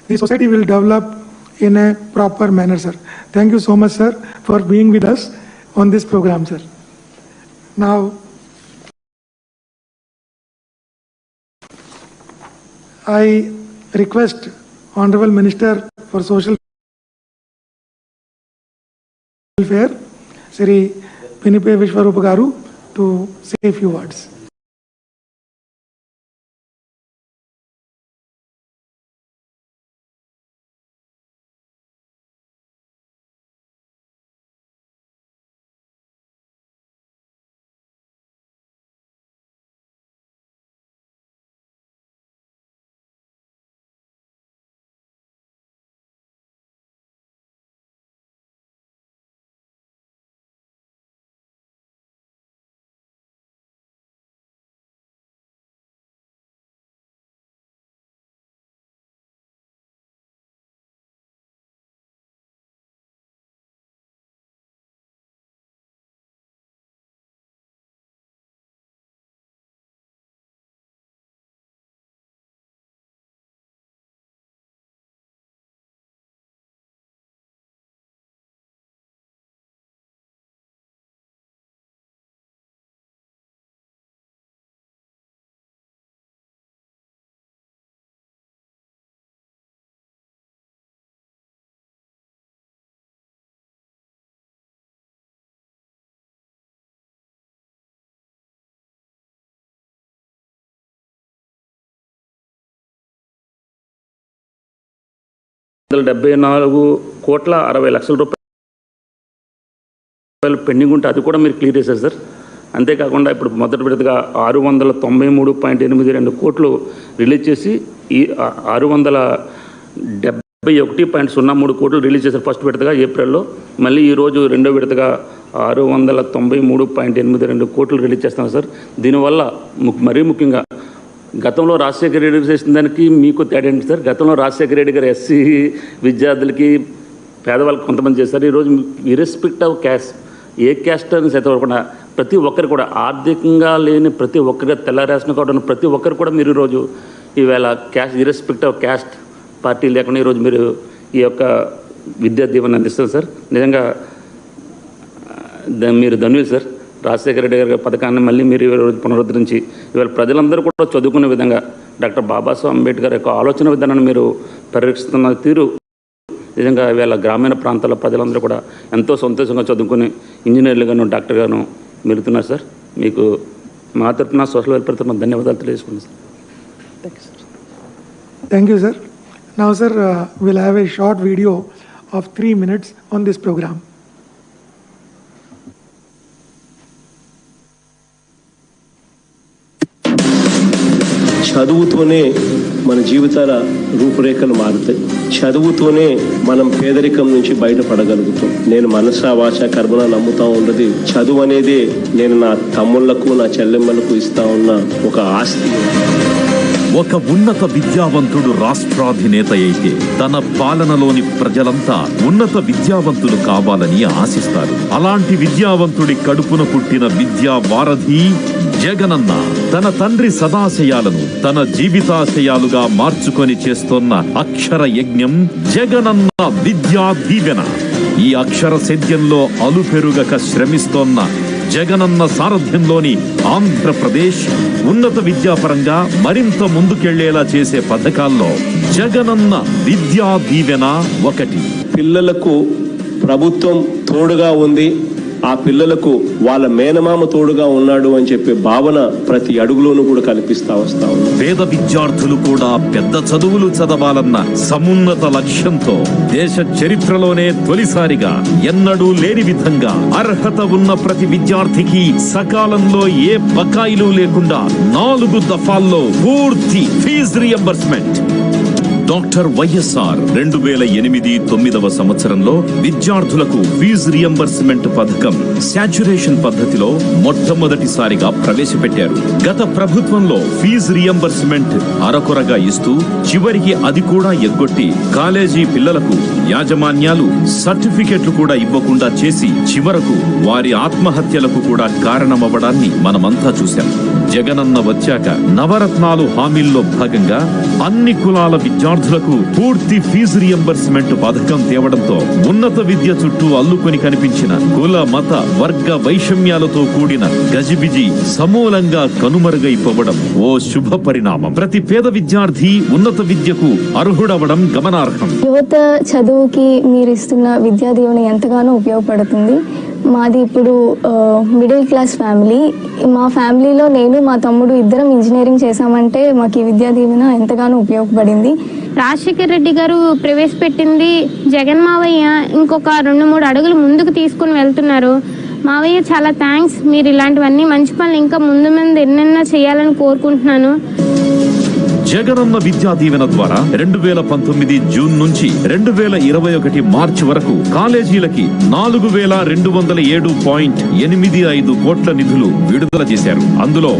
the society will develop in a proper manner, sir. Thank you so much, sir, for being with us on this program, sir. Now, I request Honorable Minister for Social Welfare, Sri Pinipe Vishwarupa Garu, to say a few words. ₹74,60,00,000 pending ఉంటే అది కూడా మీరు clear చేశారు sir. అంతేకాకుండా ఇప్పుడు మొదటి విడతగా 693.82 కోట్లు రిలీజ్ చేసి ఈ 671.03 కోట్లు రిలీజ్ చేశారు ఫస్ట్ విడతగా ఏప్రిల్లో. మళ్ళీ ఈరోజు రెండో విడతగా 693.82 కోట్లు రిలీజ్ చేస్తాం సార్. దీనివల్ల మరీ ముఖ్యంగా గతంలో రాజశేఖర రెడ్డి చేసిన దానికి మీకు తేడా ఏంటి సార్? గతంలో రాజశేఖర రెడ్డి గారు ఎస్సీ విద్యార్థులకి పేదవాళ్ళకి కొంతమంది చేస్తారు. ఈరోజు ఇర్రెస్పెక్ట్ ఆఫ్ క్యాస్ట్, ఏ క్యాస్ట్ అని చదవకుండా ప్రతి ఒక్కరు కూడా ఆర్థికంగా లేని ప్రతి ఒక్కరిగా తెల్ల రేషన్ కార్డు ఉన్న ప్రతి ఒక్కరు కూడా మీరు ఈరోజు ఈవేళ క్యాస్ట్ ఇర్రెస్పెక్ట్ ఆఫ్ క్యాస్ట్ పార్టీ లేకుండా ఈరోజు మీరు ఈ యొక్క విద్యా దీవెన అందిస్తారు సార్. నిజంగా మీరు ధన్యులు సార్. రాజశేఖర రెడ్డి గారి పథకాన్ని మళ్ళీ మీరు పునరుద్ధరించి ఇవాళ ప్రజలందరూ కూడా చదువుకునే విధంగా డాక్టర్ బాబాసాహెబ్ అంబేద్కర్ యొక్క ఆలోచన విధానాన్ని మీరు పరిరక్షిస్తున్న తీరు నిజంగా ఇవాళ గ్రామీణ ప్రాంతాల ప్రజలందరూ కూడా ఎంతో సంతోషంగా చదువుకుని ఇంజనీర్లుగాను డాక్టర్గాను మెలుగుతున్నారు సార్. మీకు మా తరఫున సోషల్ వెల్ఫేర్ తరఫున ధన్యవాదాలు తెలియజేసుకున్నాను sir. Thank you, sir. Now, sir, we'll have a short video of 3 minutes on this program. చదువుతోనే మన జీవితాల రూపురేఖలు మారుతాయి. చదువుతోనే మనం పేదరికం నుంచి బయటపడగలుగుతాం. నేను మనసా వాచ కర్మన నమ్ముతా ఉన్నది చదువు అనేది నేను నా తమ్ముళ్లకు నా చెల్లెమ్మలకు ఇస్తా ఉన్న ఒక ఆస్తి. ఒక ఉన్నత విద్యావంతుడు రాష్ట్రాధినేత అయితే తన పాలనలోని ప్రజలంతా ఉన్నత విద్యావంతులు కావాలని ఆశిస్తారు. అలాంటి విద్యావంతుడి కడుపున పుట్టిన విద్యా వారధి జగనన్న తన తండ్రి సదాశయాలను తన జీవితాశయాలుగా మార్చుకొని చేస్తోన్న అక్షర యజ్ఞం జగనన్న విద్యా దీవెన. ఈ అక్షర సేద్యంలో అలుపెరుగక శ్రమిస్తోన్న జగనన్న సారథ్యంలోని ఆంధ్రప్రదేశ్ ఉన్నత విద్యాపరంగా మరింత ముందుకెళ్లేలా చేసే పథకాల్లో జగనన్న విద్యా దీవెన ఒకటి. పిల్లలకు ప్రభుత్వం తోడుగా ఉంది, ఆ పిల్లలకు వాళ్ళ మేనమామ తోడుగా ఉన్నాడు అని చెప్పే భావన ప్రతి అడుగులోనూ కూడా కనిపిస్తా వస్తా ఉంది. పేద విద్యార్థులు కూడా పెద్ద చదువులు చదవాలన్న సమున్నత లక్ష్యంతో దేశ చరిత్రలోనే తొలిసారిగా ఎన్నడూ లేని విధంగా అర్హత ఉన్న ప్రతి విద్యార్థికి సకాలంలో ఏ బకాయిలు లేకుండా 4 దఫాల్లో పూర్తి ఫీజు రియంబర్స్మెంట్. డాక్టర్ వైఎస్ఆర్ 2008-9వ సంవత్సరంలో విద్యార్థులకు ఫీజు రియంబర్స్మెంట్ పథకం శాచ్యురేషన్ పద్ధతిలో మొట్టమొదటిసారిగా ప్రవేశపెట్టారు. గత ప్రభుత్వంలో ఫీజు రియంబర్స్మెంట్ అరకొరగా ఇస్తూ చివరికి అది కూడా ఎగ్గొట్టి కాలేజీ పిల్లలకు యాజమాన్యాలు సర్టిఫికెట్లు కూడా ఇవ్వకుండా చేసి చివరకు వారి ఆత్మహత్యలకు కూడా కారణమవ్వడాన్ని మనమంతా చూశాం. జగనన్న వచ్చాక నవరత్నాలు హామీల్లో భాగంగా అన్ని కులాల విద్యార్థులకు పూర్తి ఫీజు రియంబర్స్మెంట్ పథకం తేవడంతో ఉన్నత విద్య చుట్టూ అల్లుకొని కనిపించిన కుల మత వర్గ వైషమ్యాలతో కూడిన గజిబిజి సమూలంగా కనుమరుగైపోవడం ఓ శుభ పరిణామం. ప్రతి పేద విద్యార్థి ఉన్నత విద్యకు అర్హుడవడం గమనార్హం. యువత చదువుకి మీరు ఇస్తున్న విద్యా దీవెన ఎంతగానో ఉపయోగపడుతుంది. మాది ఇప్పుడు మిడిల్ క్లాస్ ఫ్యామిలీ. మా ఫ్యామిలీలో నేను మా తమ్ముడు ఇద్దరం ఇంజనీరింగ్ చేశామంటే మాకు ఈ విద్యా దీవెన ఎంతగానో ఉపయోగపడింది. రాజశేఖర్ రెడ్డి గారు ప్రవేశపెట్టింది జగన్ మావయ్య ఇంకొక 2-3 అడుగులు ముందుకు తీసుకుని వెళ్తున్నారు. మావయ్య చాలా థ్యాంక్స్. మీరు ఇలాంటివన్నీ మంచి పనులు ఇంకా ముందు ఎన్నెన్నో చేయాలని కోరుకుంటున్నాను. జగనన్న విద్యా దీవెన ద్వారా 2019 జూన్ నుంచి 2021 మార్చి వరకు కాలేజీలకి 4207.85 కోట్ల నిధులు విడుదల చేశారు. అందులో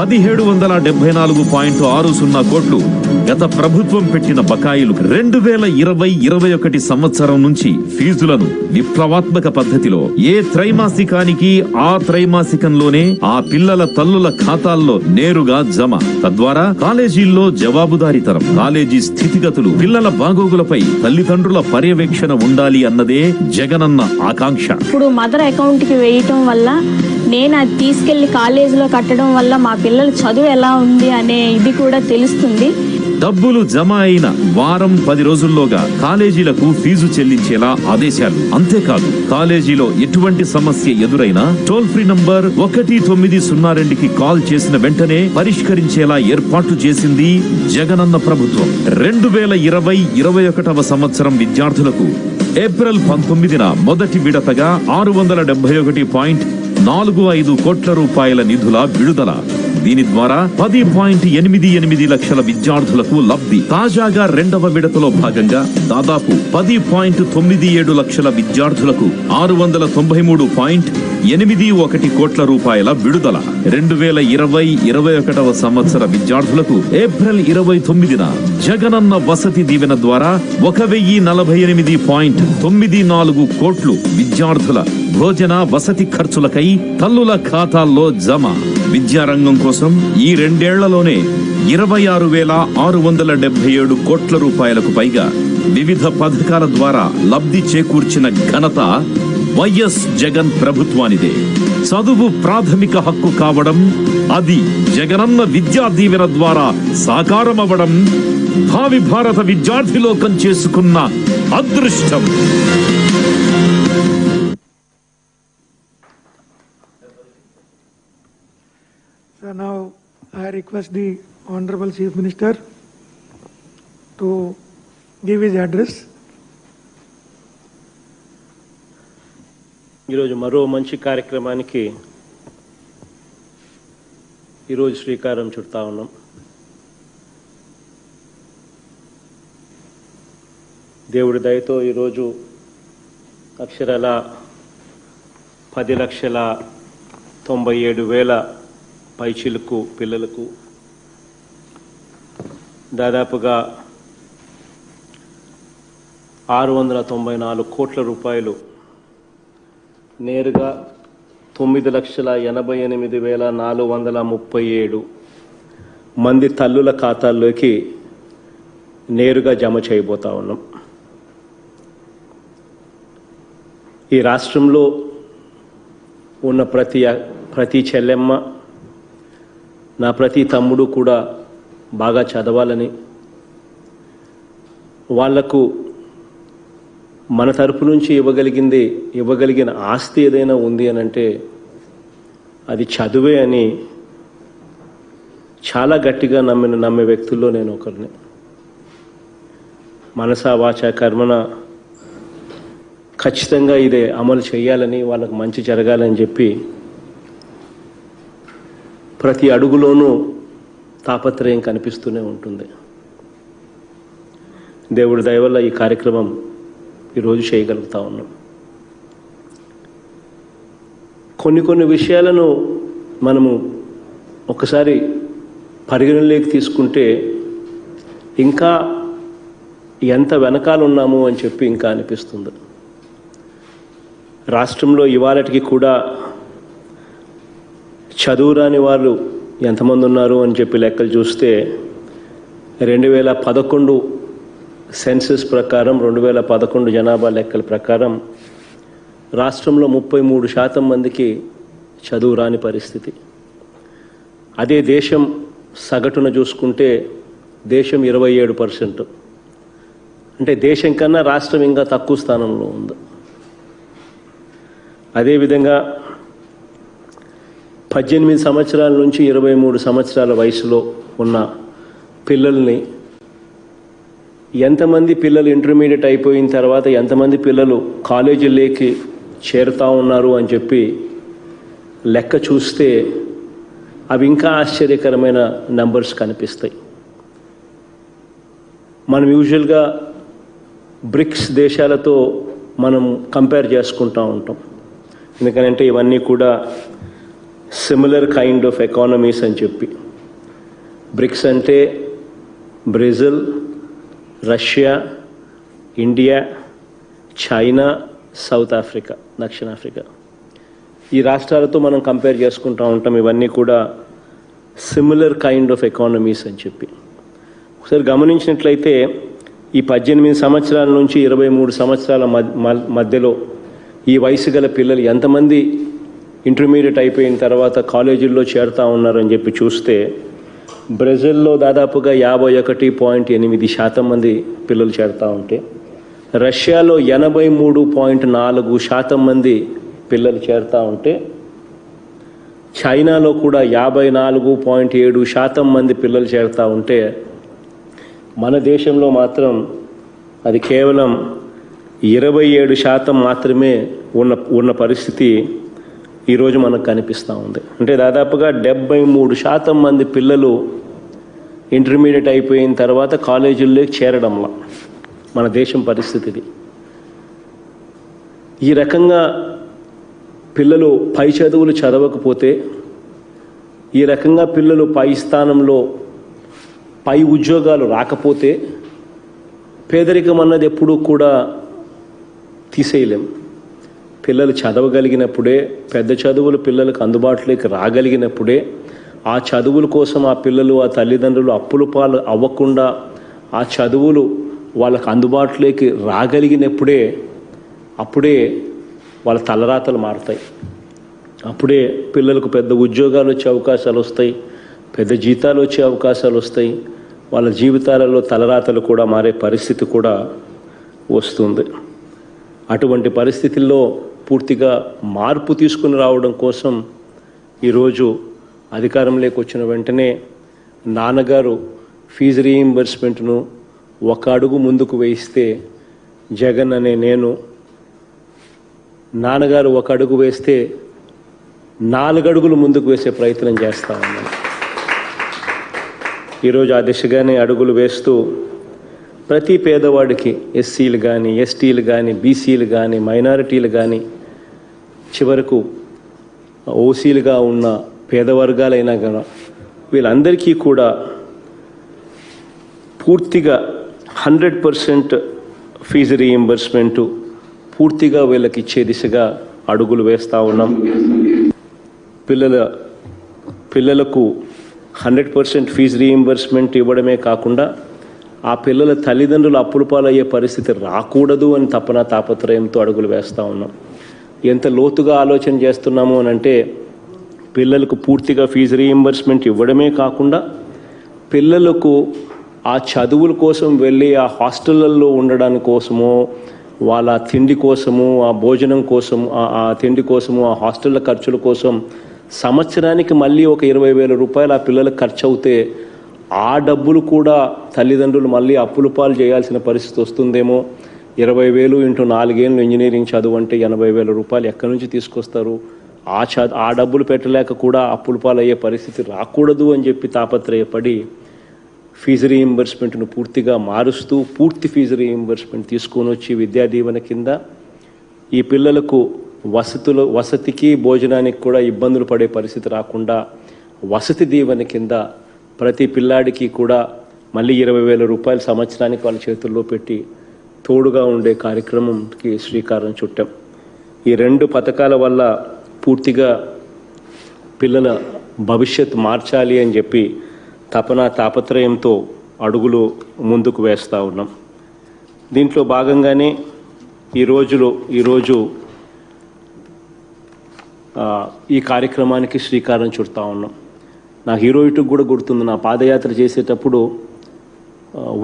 1774.60 కోట్లు గత ప్రభుత్వం పెట్టిన బకాయిలు. 2020-21 సంవత్సరం నుంచి ఫీజులను విప్లవాత్మక పద్ధతిలో ఏ త్రైమాసికానికి ఆ త్రైమాసికంలోనే ఆ పిల్లల తల్లుల ఖాతాల్లో నేరుగా జమ. తద్వారా కాలేజీల్లో జవాబుదారీతనం, కాలేజీ స్థితిగతులు, పిల్లల బాగోగులపై తల్లిదండ్రుల పర్యవేక్షణ ఉండాలి అన్నదే జగనన్న ఆకాంక్ష. ఇప్పుడు మదర్ అకౌంట్ కి వేయటం వల్ల నేను అది తీసుకెళ్లి కాలేజీలో కట్టడం వల్ల మా పిల్లల చదువు ఎలా ఉంది అనే ఇది కూడా తెలుస్తుంది. డబ్బులు జమ అయిన వారం 10 రోజుల్లోగా కాలేజీలకు ఫీజు చెల్లించేలా ఆదేశాలు. అంతేకాదు కాలేజీలో ఎటువంటి సమస్య ఎదురైనా టోల్ ఫ్రీ నంబర్ 1902కి కాల్ చేసిన వెంటనే పరిష్కరించేలా ఏర్పాట్లు చేసింది జగనన్న ప్రభుత్వం. 2020-21 సంవత్సరం విద్యార్థులకు ఏప్రిల్ 19న మొదటి విడతగా 671.45 కోట్ల రూపాయల నిధుల విడుదల. దీని ద్వారా 10.88 లక్షల విద్యార్థులకు లబ్ధి. తాజాగా రెండవ విడతలో భాగంగా దాదాపు 10.97 లక్షల విద్యార్థులకు 693.81 కోట్ల రూపాయల విడుదల. 2020-21 సంవత్సర విద్యార్థులకు ఏప్రిల్ 29న జగనన్న వసతి దీవెన ద్వారా 1048.94 కోట్లు విద్యార్థుల భోజన వసతి ఖర్చులకై తల్లుల ఖాతాల్లో జమ. విద్యారంగం కోసం ఈ 2 ఏళ్లలోనే 26,677 కోట్ల రూపాయలకు పైగా వివిధ పథకాల ద్వారా లబ్ధి చేకూర్చిన ఘనత వైఎస్ జగన్ ప్రభుత్వానిదే. చదువు ప్రాథమిక హక్కు కావడం, అది జగనన్న విద్యా దీవెన ద్వారా సాకారమవడం భావి భారత విద్యార్థి లోకం చేసుకున్న అదృష్టం. So now I request the Honorable Chief Minister to give his address. ఈరోజు మరో మంచి కార్యక్రమానికి ఈరోజు శ్రీకారం చుడతా ఉన్నాం. దేవుడి దయతో ఈరోజు అక్షరాల 10,97,000 పైచిలకు పిల్లలకు దాదాపుగా 694 కోట్ల రూపాయలు నేరుగా 9,88,437 మంది తల్లుల ఖాతాల్లోకి నేరుగా జమ చేయబోతా ఉన్నాం. ఈ రాష్ట్రంలో ఉన్న ప్రతి చెల్లెమ్మ, నా ప్రతి తమ్ముడు కూడా బాగా చదవాలని, వాళ్లకు మన తరపు నుంచి ఇవ్వగలిగిన ఆస్తి ఏదైనా ఉంది అని అంటే అది చదువే అని చాలా గట్టిగా నమ్మే వ్యక్తుల్లో నేను ఒకరిని. మనసా వాచ కర్మన ఖచ్చితంగా ఇదే అమలు చేయాలని, వాళ్ళకు మంచి జరగాలని చెప్పి ప్రతి అడుగులోనూ తాపత్రయం కనిపిస్తూనే ఉంటుంది. దేవుడి దయ వల్ల ఈ కార్యక్రమం ఈరోజు చేయగలుగుతా ఉన్నాం. కొన్ని విషయాలను మనము ఒకసారి పరిగణలోకి తీసుకుంటే ఇంకా ఎంత వెనకాల ఉన్నాము అని చెప్పి ఇంకా అనిపిస్తుంది. రాష్ట్రంలో ఇవాళటికి కూడా చదువురాని వాళ్ళు ఎంతమంది ఉన్నారు అని చెప్పి లెక్కలు చూస్తే 2011 సెన్సస్ ప్రకారం 2011 జనాభా లెక్కల ప్రకారం రాష్ట్రంలో 33% మందికి చదువు రాని పరిస్థితి. అదే దేశం సగటున చూసుకుంటే దేశం 27%. అంటే దేశం కన్నా రాష్ట్రం ఇంకా తక్కువ స్థానంలో ఉంది. అదేవిధంగా 18 సంవత్సరాల నుంచి 23 సంవత్సరాల వయసులో ఉన్న పిల్లల్ని ఎంతమంది పిల్లలు ఇంటర్మీడియట్ అయిపోయిన తర్వాత ఎంతమంది పిల్లలు కాలేజీలోకి చేరుతూ ఉన్నారు అని చెప్పి లెక్క చూస్తే అవి ఇంకా ఆశ్చర్యకరమైన నంబర్స్ కనిపిస్తాయి. మనం యూజువల్గా బ్రిక్స్ దేశాలతో మనం కంపేర్ చేసుకుంటూ ఉంటాం. ఎందుకంటే ఇవన్నీ కూడా సిమిలర్ కైండ్ ఆఫ్ ఎకానమీస్ అని చెప్పి. బ్రిక్స్ అంటే Brazil, Russia, India, China, south Africa, దక్షిణాఫ్రికా, ఈ రాష్ట్రాలతో మనం కంపేర్ చేసుకుంటూ ఉంటాం. ఇవన్నీ కూడా సిమిలర్ కైండ్ ఆఫ్ ఎకానమీస్ అని చెప్పి. ఒకసారి గమనించినట్లయితే ఈ 18 సంవత్సరాల నుంచి 23 సంవత్సరాల మధ్యలో ఈ వయసు గల పిల్లలు ఎంతమంది ఇంటర్మీడియట్ అయిపోయిన తర్వాత కాలేజీల్లో చేరుతూ ఉన్నారని చెప్పి చూస్తే బ్రెజిల్లో దాదాపుగా 51.8% మంది పిల్లలు చేరుతూ ఉంటే, రష్యాలో 83.4% మంది పిల్లలు చేరుతూ ఉంటే, చైనాలో కూడా 54.7% మంది పిల్లలు చేరుతూ ఉంటే, మన దేశంలో మాత్రం అది కేవలం 27% మాత్రమే ఉన్న పరిస్థితి ఈరోజు మనకు కనిపిస్తూ ఉంది. అంటే దాదాపుగా 73% మంది పిల్లలు ఇంటర్మీడియట్ అయిపోయిన తర్వాత కాలేజీల్లోకి చేరడంలో మన దేశం పరిస్థితిది. ఈ రకంగా పిల్లలు పై చదువులు చదవకపోతే, ఈ రకంగా పిల్లలు పై స్థానంలో పై ఉద్యోగాలు రాకపోతే పేదరికం అన్నది ఎప్పుడూ కూడా తీసేయలేం. పిల్లలు చదవగలిగినప్పుడే, పెద్ద చదువులు పిల్లలకు అందుబాటులోకి రాగలిగినప్పుడే, ఆ చదువుల కోసం ఆ పిల్లలు ఆ తల్లిదండ్రులు అప్పుల పాలు అవ్వకుండా ఆ చదువులు వాళ్ళకు అందుబాటులోకి రాగలిగినప్పుడే అప్పుడే వాళ్ళ తలరాతలు మారుతాయి. అప్పుడే పిల్లలకు పెద్ద ఉద్యోగాలు వచ్చే అవకాశాలు వస్తాయి, పెద్ద జీతాలు వచ్చే అవకాశాలు వస్తాయి, వాళ్ళ జీవితాలలో తలరాతలు కూడా మారే పరిస్థితి కూడా వస్తుంది. అటువంటి పరిస్థితుల్లో పూర్తిగా మార్పు తీసుకుని రావడం కోసం ఈరోజు అధికారంలోకి వచ్చిన వెంటనే నాన్నగారు ఫీజు రీయింబర్స్మెంట్ను ఒక అడుగు ముందుకు వేయిస్తే, జగన్ అనే నేను నాన్నగారు ఒక అడుగు వేస్తే 4 అడుగులు ముందుకు వేసే ప్రయత్నం చేస్తా ఉన్నాను. ఈరోజు ఆ దిశగానే అడుగులు వేస్తూ ప్రతి పేదవాడికి, ఎస్సీలు కానీ, ఎస్టీలు కానీ, బీసీలు కానీ, మైనారిటీలు కానీ, చివరకు ఓసీలుగా ఉన్న పేదవర్గాలైనా కానీ వీళ్ళందరికీ కూడా పూర్తిగా 100% ఫీజు రీయింబర్స్మెంటు పూర్తిగా వీళ్ళకి ఇచ్చే దిశగా అడుగులు వేస్తూ ఉన్నాం. పిల్లలకు 100% ఫీజు రీయింబర్స్మెంట్ ఇవ్వడమే కాకుండా ఆ పిల్లల తల్లిదండ్రులు అప్పుల పాలయ్యే పరిస్థితి రాకూడదు అని తాపత్రయంతో అడుగులు వేస్తూ ఉన్నాం. ఎంత లోతుగా ఆలోచన చేస్తున్నాము అని అంటే, పిల్లలకు పూర్తిగా ఫీజు రీయింబర్స్మెంట్ ఇవ్వడమే కాకుండా పిల్లలకు ఆ చదువుల కోసం వెళ్ళి ఆ హాస్టళ్ళల్లో ఉండడానికి కోసమో, వాళ్ళ తిండి కోసము, ఆ భోజనం కోసం, ఆ తిండి కోసము, ఆ హాస్టళ్ళ ఖర్చుల కోసం సంవత్సరానికి మళ్ళీ ఒక 20,000 రూపాయలు ఆ పిల్లలకు ఖర్చు అవుతే ఆ డబ్బులు కూడా తల్లిదండ్రులు మళ్ళీ అప్పుల పాలు చేయాల్సిన పరిస్థితి వస్తుందేమో. 20,000 ఇంటూ 4 ఏళ్ళు ఇంజనీరింగ్ చదువు అంటే 80,000 రూపాయలు ఎక్కడి నుంచి తీసుకొస్తారు? ఆ డబ్బులు పెట్టలేక కూడా అప్పుల పాలు అయ్యే పరిస్థితి రాకూడదు అని చెప్పి తాపత్రయపడి ఫీజు రీయింబర్స్మెంట్ను పూర్తిగా మారుస్తూ పూర్తి ఫీజు రీయింబర్స్మెంట్ తీసుకొని వచ్చి విద్యా దీవెన కింద ఈ పిల్లలకు వసతికి భోజనానికి కూడా ఇబ్బందులు పడే పరిస్థితి రాకుండా వసతి దీవెన కింద ప్రతి పిల్లాడికి కూడా మళ్ళీ 20,000 రూపాయలు సంవత్సరానికి వాళ్ళ చేతుల్లో పెట్టి తోడుగా ఉండే కార్యక్రమంకి శ్రీకారం చుట్టాం. ఈ 2 పథకాల వల్ల పూర్తిగా పిల్లల భవిష్యత్తు మార్చాలి అని చెప్పి తాపత్రయంతో అడుగులు ముందుకు వేస్తూ ఉన్నాం. దీంట్లో భాగంగానే ఈరోజు ఈ కార్యక్రమానికి శ్రీకారం చుడతా ఉన్నాం. నాకు హీరోయిట్కి కూడా గుర్తుంది, నా పాదయాత్ర చేసేటప్పుడు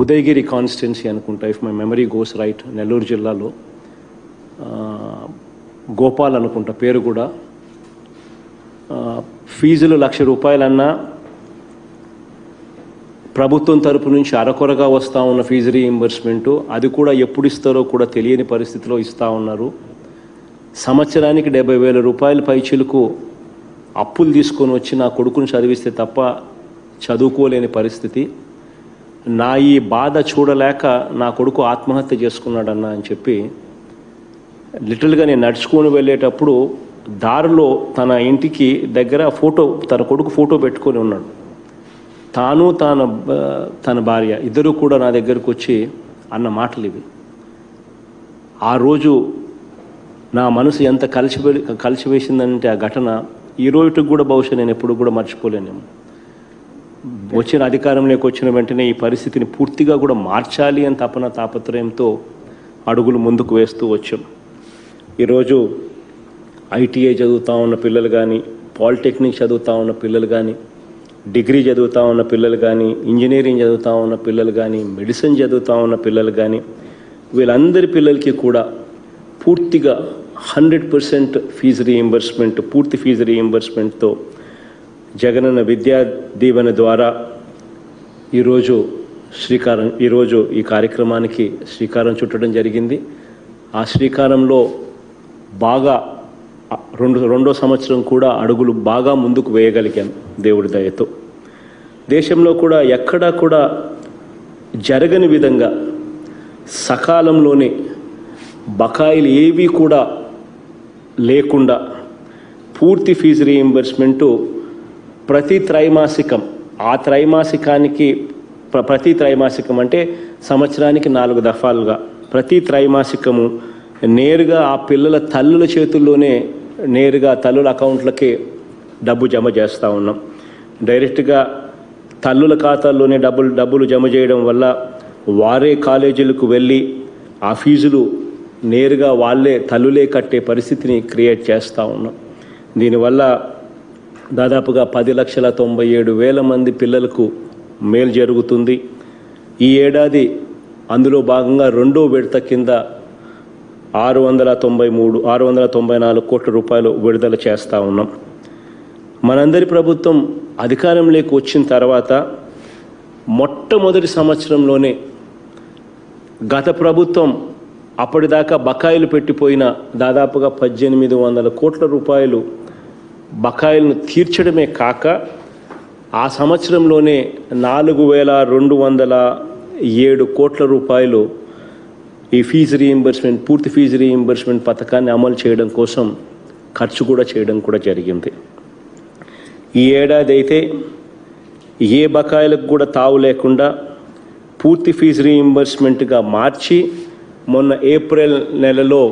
ఉదయగిరి కాన్స్టిట్యున్సీ అనుకుంటా, if my memory goes right, Nellore జిల్లాలో గోపాల్ అనుకుంటా పేరు కూడా, ఫీజులు 1,00,000 రూపాయలన్నా ప్రభుత్వం తరపు నుంచి అరకొరగా వస్తూ ఉన్న ఫీజు రీయింబర్స్మెంటు, అది కూడా ఎప్పుడు ఇస్తారో కూడా తెలియని పరిస్థితిలో ఇస్తూ ఉన్నారు. సంవత్సరానికి 70,000 రూపాయల పైచిలకు అప్పులు తీసుకొని వచ్చి నా కొడుకుని చదివిస్తే తప్ప చదువుకోలేని పరిస్థితి. నా ఈ బాధ చూడలేక నా కొడుకు ఆత్మహత్య చేసుకున్నాడన్నా అని చెప్పి లిటరల్గా నేను నడుచుకొని వెళ్ళేటప్పుడు దారిలో తన ఇంటికి దగ్గర తన కొడుకు ఫోటో పెట్టుకొని ఉన్నాడు. తాను తన భార్య ఇద్దరు కూడా నా దగ్గరకు వచ్చి అన్న మాటలు ఇవి. ఆ రోజు నా మనసు ఎంత కలిసివేసిందంటే ఆ ఘటన ఈ రోజుకి కూడా బహుశా నేను ఎప్పుడు కూడా మర్చిపోలేనేమో. వచ్చిన అధికారంలోకి వచ్చిన వెంటనే ఈ పరిస్థితిని పూర్తిగా కూడా మార్చాలి అని తాపత్రయంతో అడుగులు ముందుకు వేస్తూ వచ్చాం. ఈరోజు ఐటీఐ చదువుతూ ఉన్న పిల్లలు కానీ, పాలిటెక్నిక్ చదువుతూ ఉన్న పిల్లలు కానీ, డిగ్రీ చదువుతూ ఉన్న పిల్లలు కానీ, ఇంజనీరింగ్ చదువుతూ ఉన్న పిల్లలు కానీ, మెడిసిన్ చదువుతూ ఉన్న పిల్లలు కానీ, వీళ్ళందరి పిల్లలకి కూడా పూర్తిగా 100% ఫీజు రీయింబర్స్మెంట్, పూర్తి ఫీజు రీయింబర్స్మెంట్తో జగనన్న విద్యా దీవెన ద్వారా ఈరోజు ఈ కార్యక్రమానికి శ్రీకారం చుట్టడం జరిగింది. ఆ శ్రీకారంలో బాగా రెండో సంవత్సరం కూడా అడుగులు బాగా ముందుకు వేయగలిగాను దేవుడి దయతో. దేశంలో కూడా ఎక్కడా కూడా జరగని విధంగా సకాలంలోనే బకాయిలు ఏవి కూడా లేకుండా పూర్తి ఫీజు రీయింబర్స్మెంటు ప్రతి త్రైమాసికం అంటే సంవత్సరానికి 4 దఫాలుగా ప్రతి త్రైమాసికము నేరుగా ఆ పిల్లల తల్లుల చేతుల్లోనే నేరుగా తల్లుల అకౌంట్లకే డబ్బు జమ చేస్తూ ఉన్నాం. డైరెక్ట్గా తల్లుల ఖాతాల్లోనే డబ్బులు జమ చేయడం వల్ల వారే కాలేజీలకు వెళ్ళి ఆ ఫీజులు నేరుగా వాళ్ళే తల్లులే కట్టే పరిస్థితిని క్రియేట్ చేస్తూ ఉన్నాం. దీనివల్ల దాదాపుగా 10,97,000 మంది పిల్లలకు మేలు జరుగుతుంది. ఈ ఏడాది అందులో భాగంగా రెండో విడత కింద 694 కోట్ల రూపాయలు విడుదల చేస్తూ ఉన్నాం. మనందరి ప్రభుత్వం అధికారంలోకి వచ్చిన తర్వాత మొట్టమొదటి సంవత్సరంలోనే గత ప్రభుత్వం అప్పటిదాకా బకాయిలు పెట్టిపోయిన దాదాపుగా 1,800 కోట్ల రూపాయలు బకాయిలను తీర్చడమే కాక ఆ సంవత్సరంలోనే 4,207 కోట్ల రూపాయలు ఈ ఫీజు రీయింబర్స్మెంట్, పూర్తి ఫీజు రీయింబర్స్మెంట్ పథకాన్ని అమలు చేయడం కోసం ఖర్చు కూడా చేయడం కూడా జరిగింది. ఈ ఏడాది అయితే ఏ బకాయిలకు కూడా తావు లేకుండా పూర్తి ఫీజు రీయింబర్స్మెంట్గా మార్చి మొన్న ఏప్రిల్ నెలలో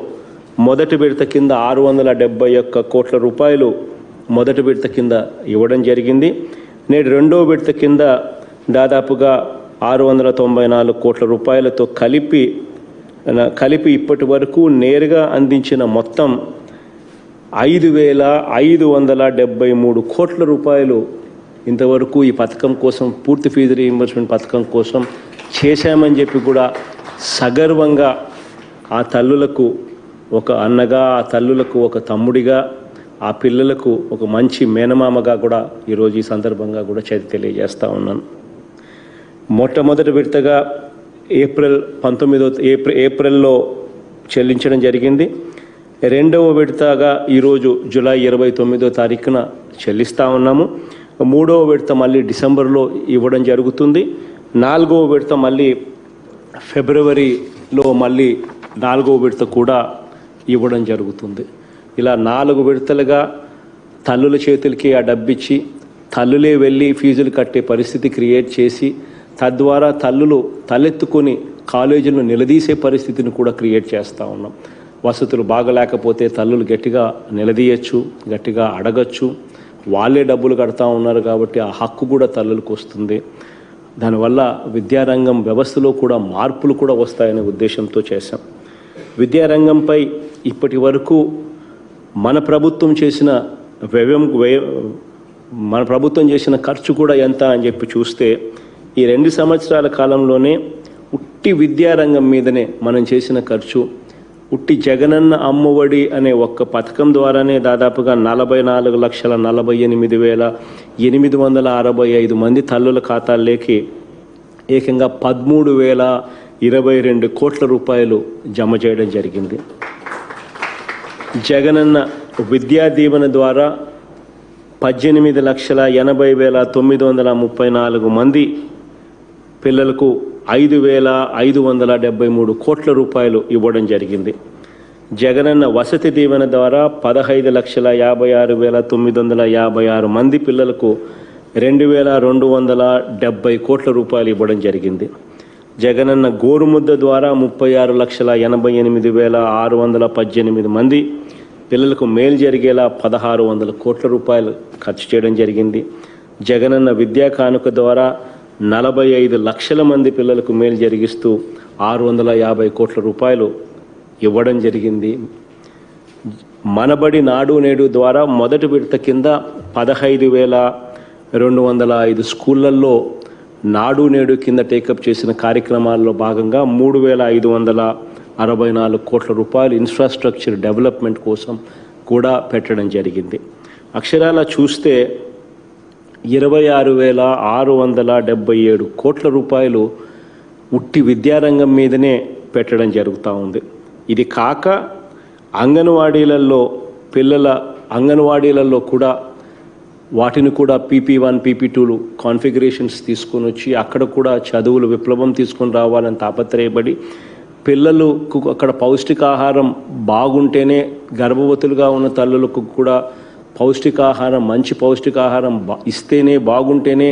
మొదటి విడత కింద 671 కోట్ల రూపాయలు మొదటి విడత కింద ఇవ్వడం జరిగింది. నేడు రెండో విడత కింద దాదాపుగా 694 కోట్ల రూపాయలతో కలిపి ఇప్పటి వరకు నేరుగా అందించిన మొత్తం 5,573 కోట్ల రూపాయలు ఇంతవరకు ఈ పథకం కోసం, పూర్తి ఫీజు రీయింబర్స్మెంట్ పథకం కోసం చేశామని చెప్పి కూడా సగర్వంగా ఆ తల్లులకు ఒక అన్నగా, ఆ తల్లులకు ఒక తమ్ముడిగా, ఆ పిల్లలకు ఒక మంచి మేనమామగా కూడా ఈరోజు ఈ సందర్భంగా కూడా తెలియజేస్తూ ఉన్నాను. మొట్టమొదటి విడతగా ఏప్రిల్లో చెల్లించడం జరిగింది. రెండవ విడతగా ఈరోజు జూలై 29వ తారీఖున చెల్లిస్తూ ఉన్నాము. మూడవ విడత మళ్ళీ డిసెంబర్లో ఇవ్వడం జరుగుతుంది. నాలుగవ విడత మళ్ళీ ఫిబ్రవరిలో మళ్ళీ 4వ విడత కూడా ఇవ్వడం జరుగుతుంది. ఇలా 4 విడతలుగా తల్లుల చేతులకి ఆ డబ్బిచ్చి తల్లులే వెళ్ళి ఫీజులు కట్టే పరిస్థితి క్రియేట్ చేసి తద్వారా తల్లులు తలెత్తుకొని కాలేజీలను నిలదీసే పరిస్థితిని కూడా క్రియేట్ చేస్తూ ఉన్నాం. వసతులు బాగలేకపోతే తల్లులు గట్టిగా నిలదీయచ్చు, గట్టిగా అడగచ్చు, వాళ్ళే డబ్బులు కడతా ఉన్నారు కాబట్టి ఆ హక్కు కూడా తల్లులకు వస్తుంది. దానివల్ల విద్యారంగం వ్యవస్థలో కూడా మార్పులు కూడా వస్తాయనే ఉద్దేశంతో చేశాం. విద్యారంగంపై ఇప్పటి వరకు మన ప్రభుత్వం చేసిన మన ప్రభుత్వం చేసిన ఖర్చు కూడా ఎంత అని చెప్పి చూస్తే ఈ 2 సంవత్సరాల కాలంలోనే ఉట్టి విద్యారంగం మీదనే మనం చేసిన ఖర్చు, ఉట్టి జగనన్న అమ్మఒడి అనే ఒక్క పథకం ద్వారానే దాదాపుగా 44,48,865 మంది తల్లుల ఖాతాల్లోకి ఏకంగా 13,022 కోట్ల రూపాయలు జమ చేయడం జరిగింది. జగనన్న విద్యా దీవెన ద్వారా 18,80,934 మంది పిల్లలకు 5,573 కోట్ల రూపాయలు ఇవ్వడం జరిగింది. జగనన్న వసతి దీవెన ద్వారా 15,56,956 మంది పిల్లలకు 2,270 కోట్ల రూపాయలు ఇవ్వడం జరిగింది. జగనన్న గోరుముద్ద ద్వారా 36,88,618 మంది పిల్లలకు మేలు జరిగేలా 1,600 కోట్ల రూపాయలు ఖర్చు చేయడం జరిగింది. జగనన్న విద్యా కానుక ద్వారా 45 లక్షల మంది పిల్లలకు మేలు జరిగిస్తూ 650 కోట్ల రూపాయలు ఇవ్వడం జరిగింది. మనబడి నాడు నేడు ద్వారా మొదటి విడత కింద 15,205 స్కూళ్ళల్లో నాడు నేడు కింద టేకప్ చేసిన కార్యక్రమాల్లో భాగంగా 3,564 కోట్ల రూపాయలు ఇన్ఫ్రాస్ట్రక్చర్ డెవలప్మెంట్ కోసం కూడా పెట్టడం జరిగింది. అక్షరాల చూస్తే 26,677 కోట్ల రూపాయలు ఉట్టి విద్యారంగం మీదనే పెట్టడం జరుగుతూ ఉంది. ఇది కాక అంగన్వాడీలలో కూడా వాటిని కూడా PP1 PP2 కాన్ఫిగరేషన్స్ తీసుకొని వచ్చి అక్కడ కూడా చదువులు విప్లవం తీసుకొని రావాలని తాపత్రయపడి పిల్లలకు అక్కడ పౌష్టికాహారం బాగుంటేనే, గర్భవతులుగా ఉన్న తల్లులకు కూడా పౌష్టికాహారం, మంచి పౌష్టికాహారం ఇస్తేనే, బాగుంటేనే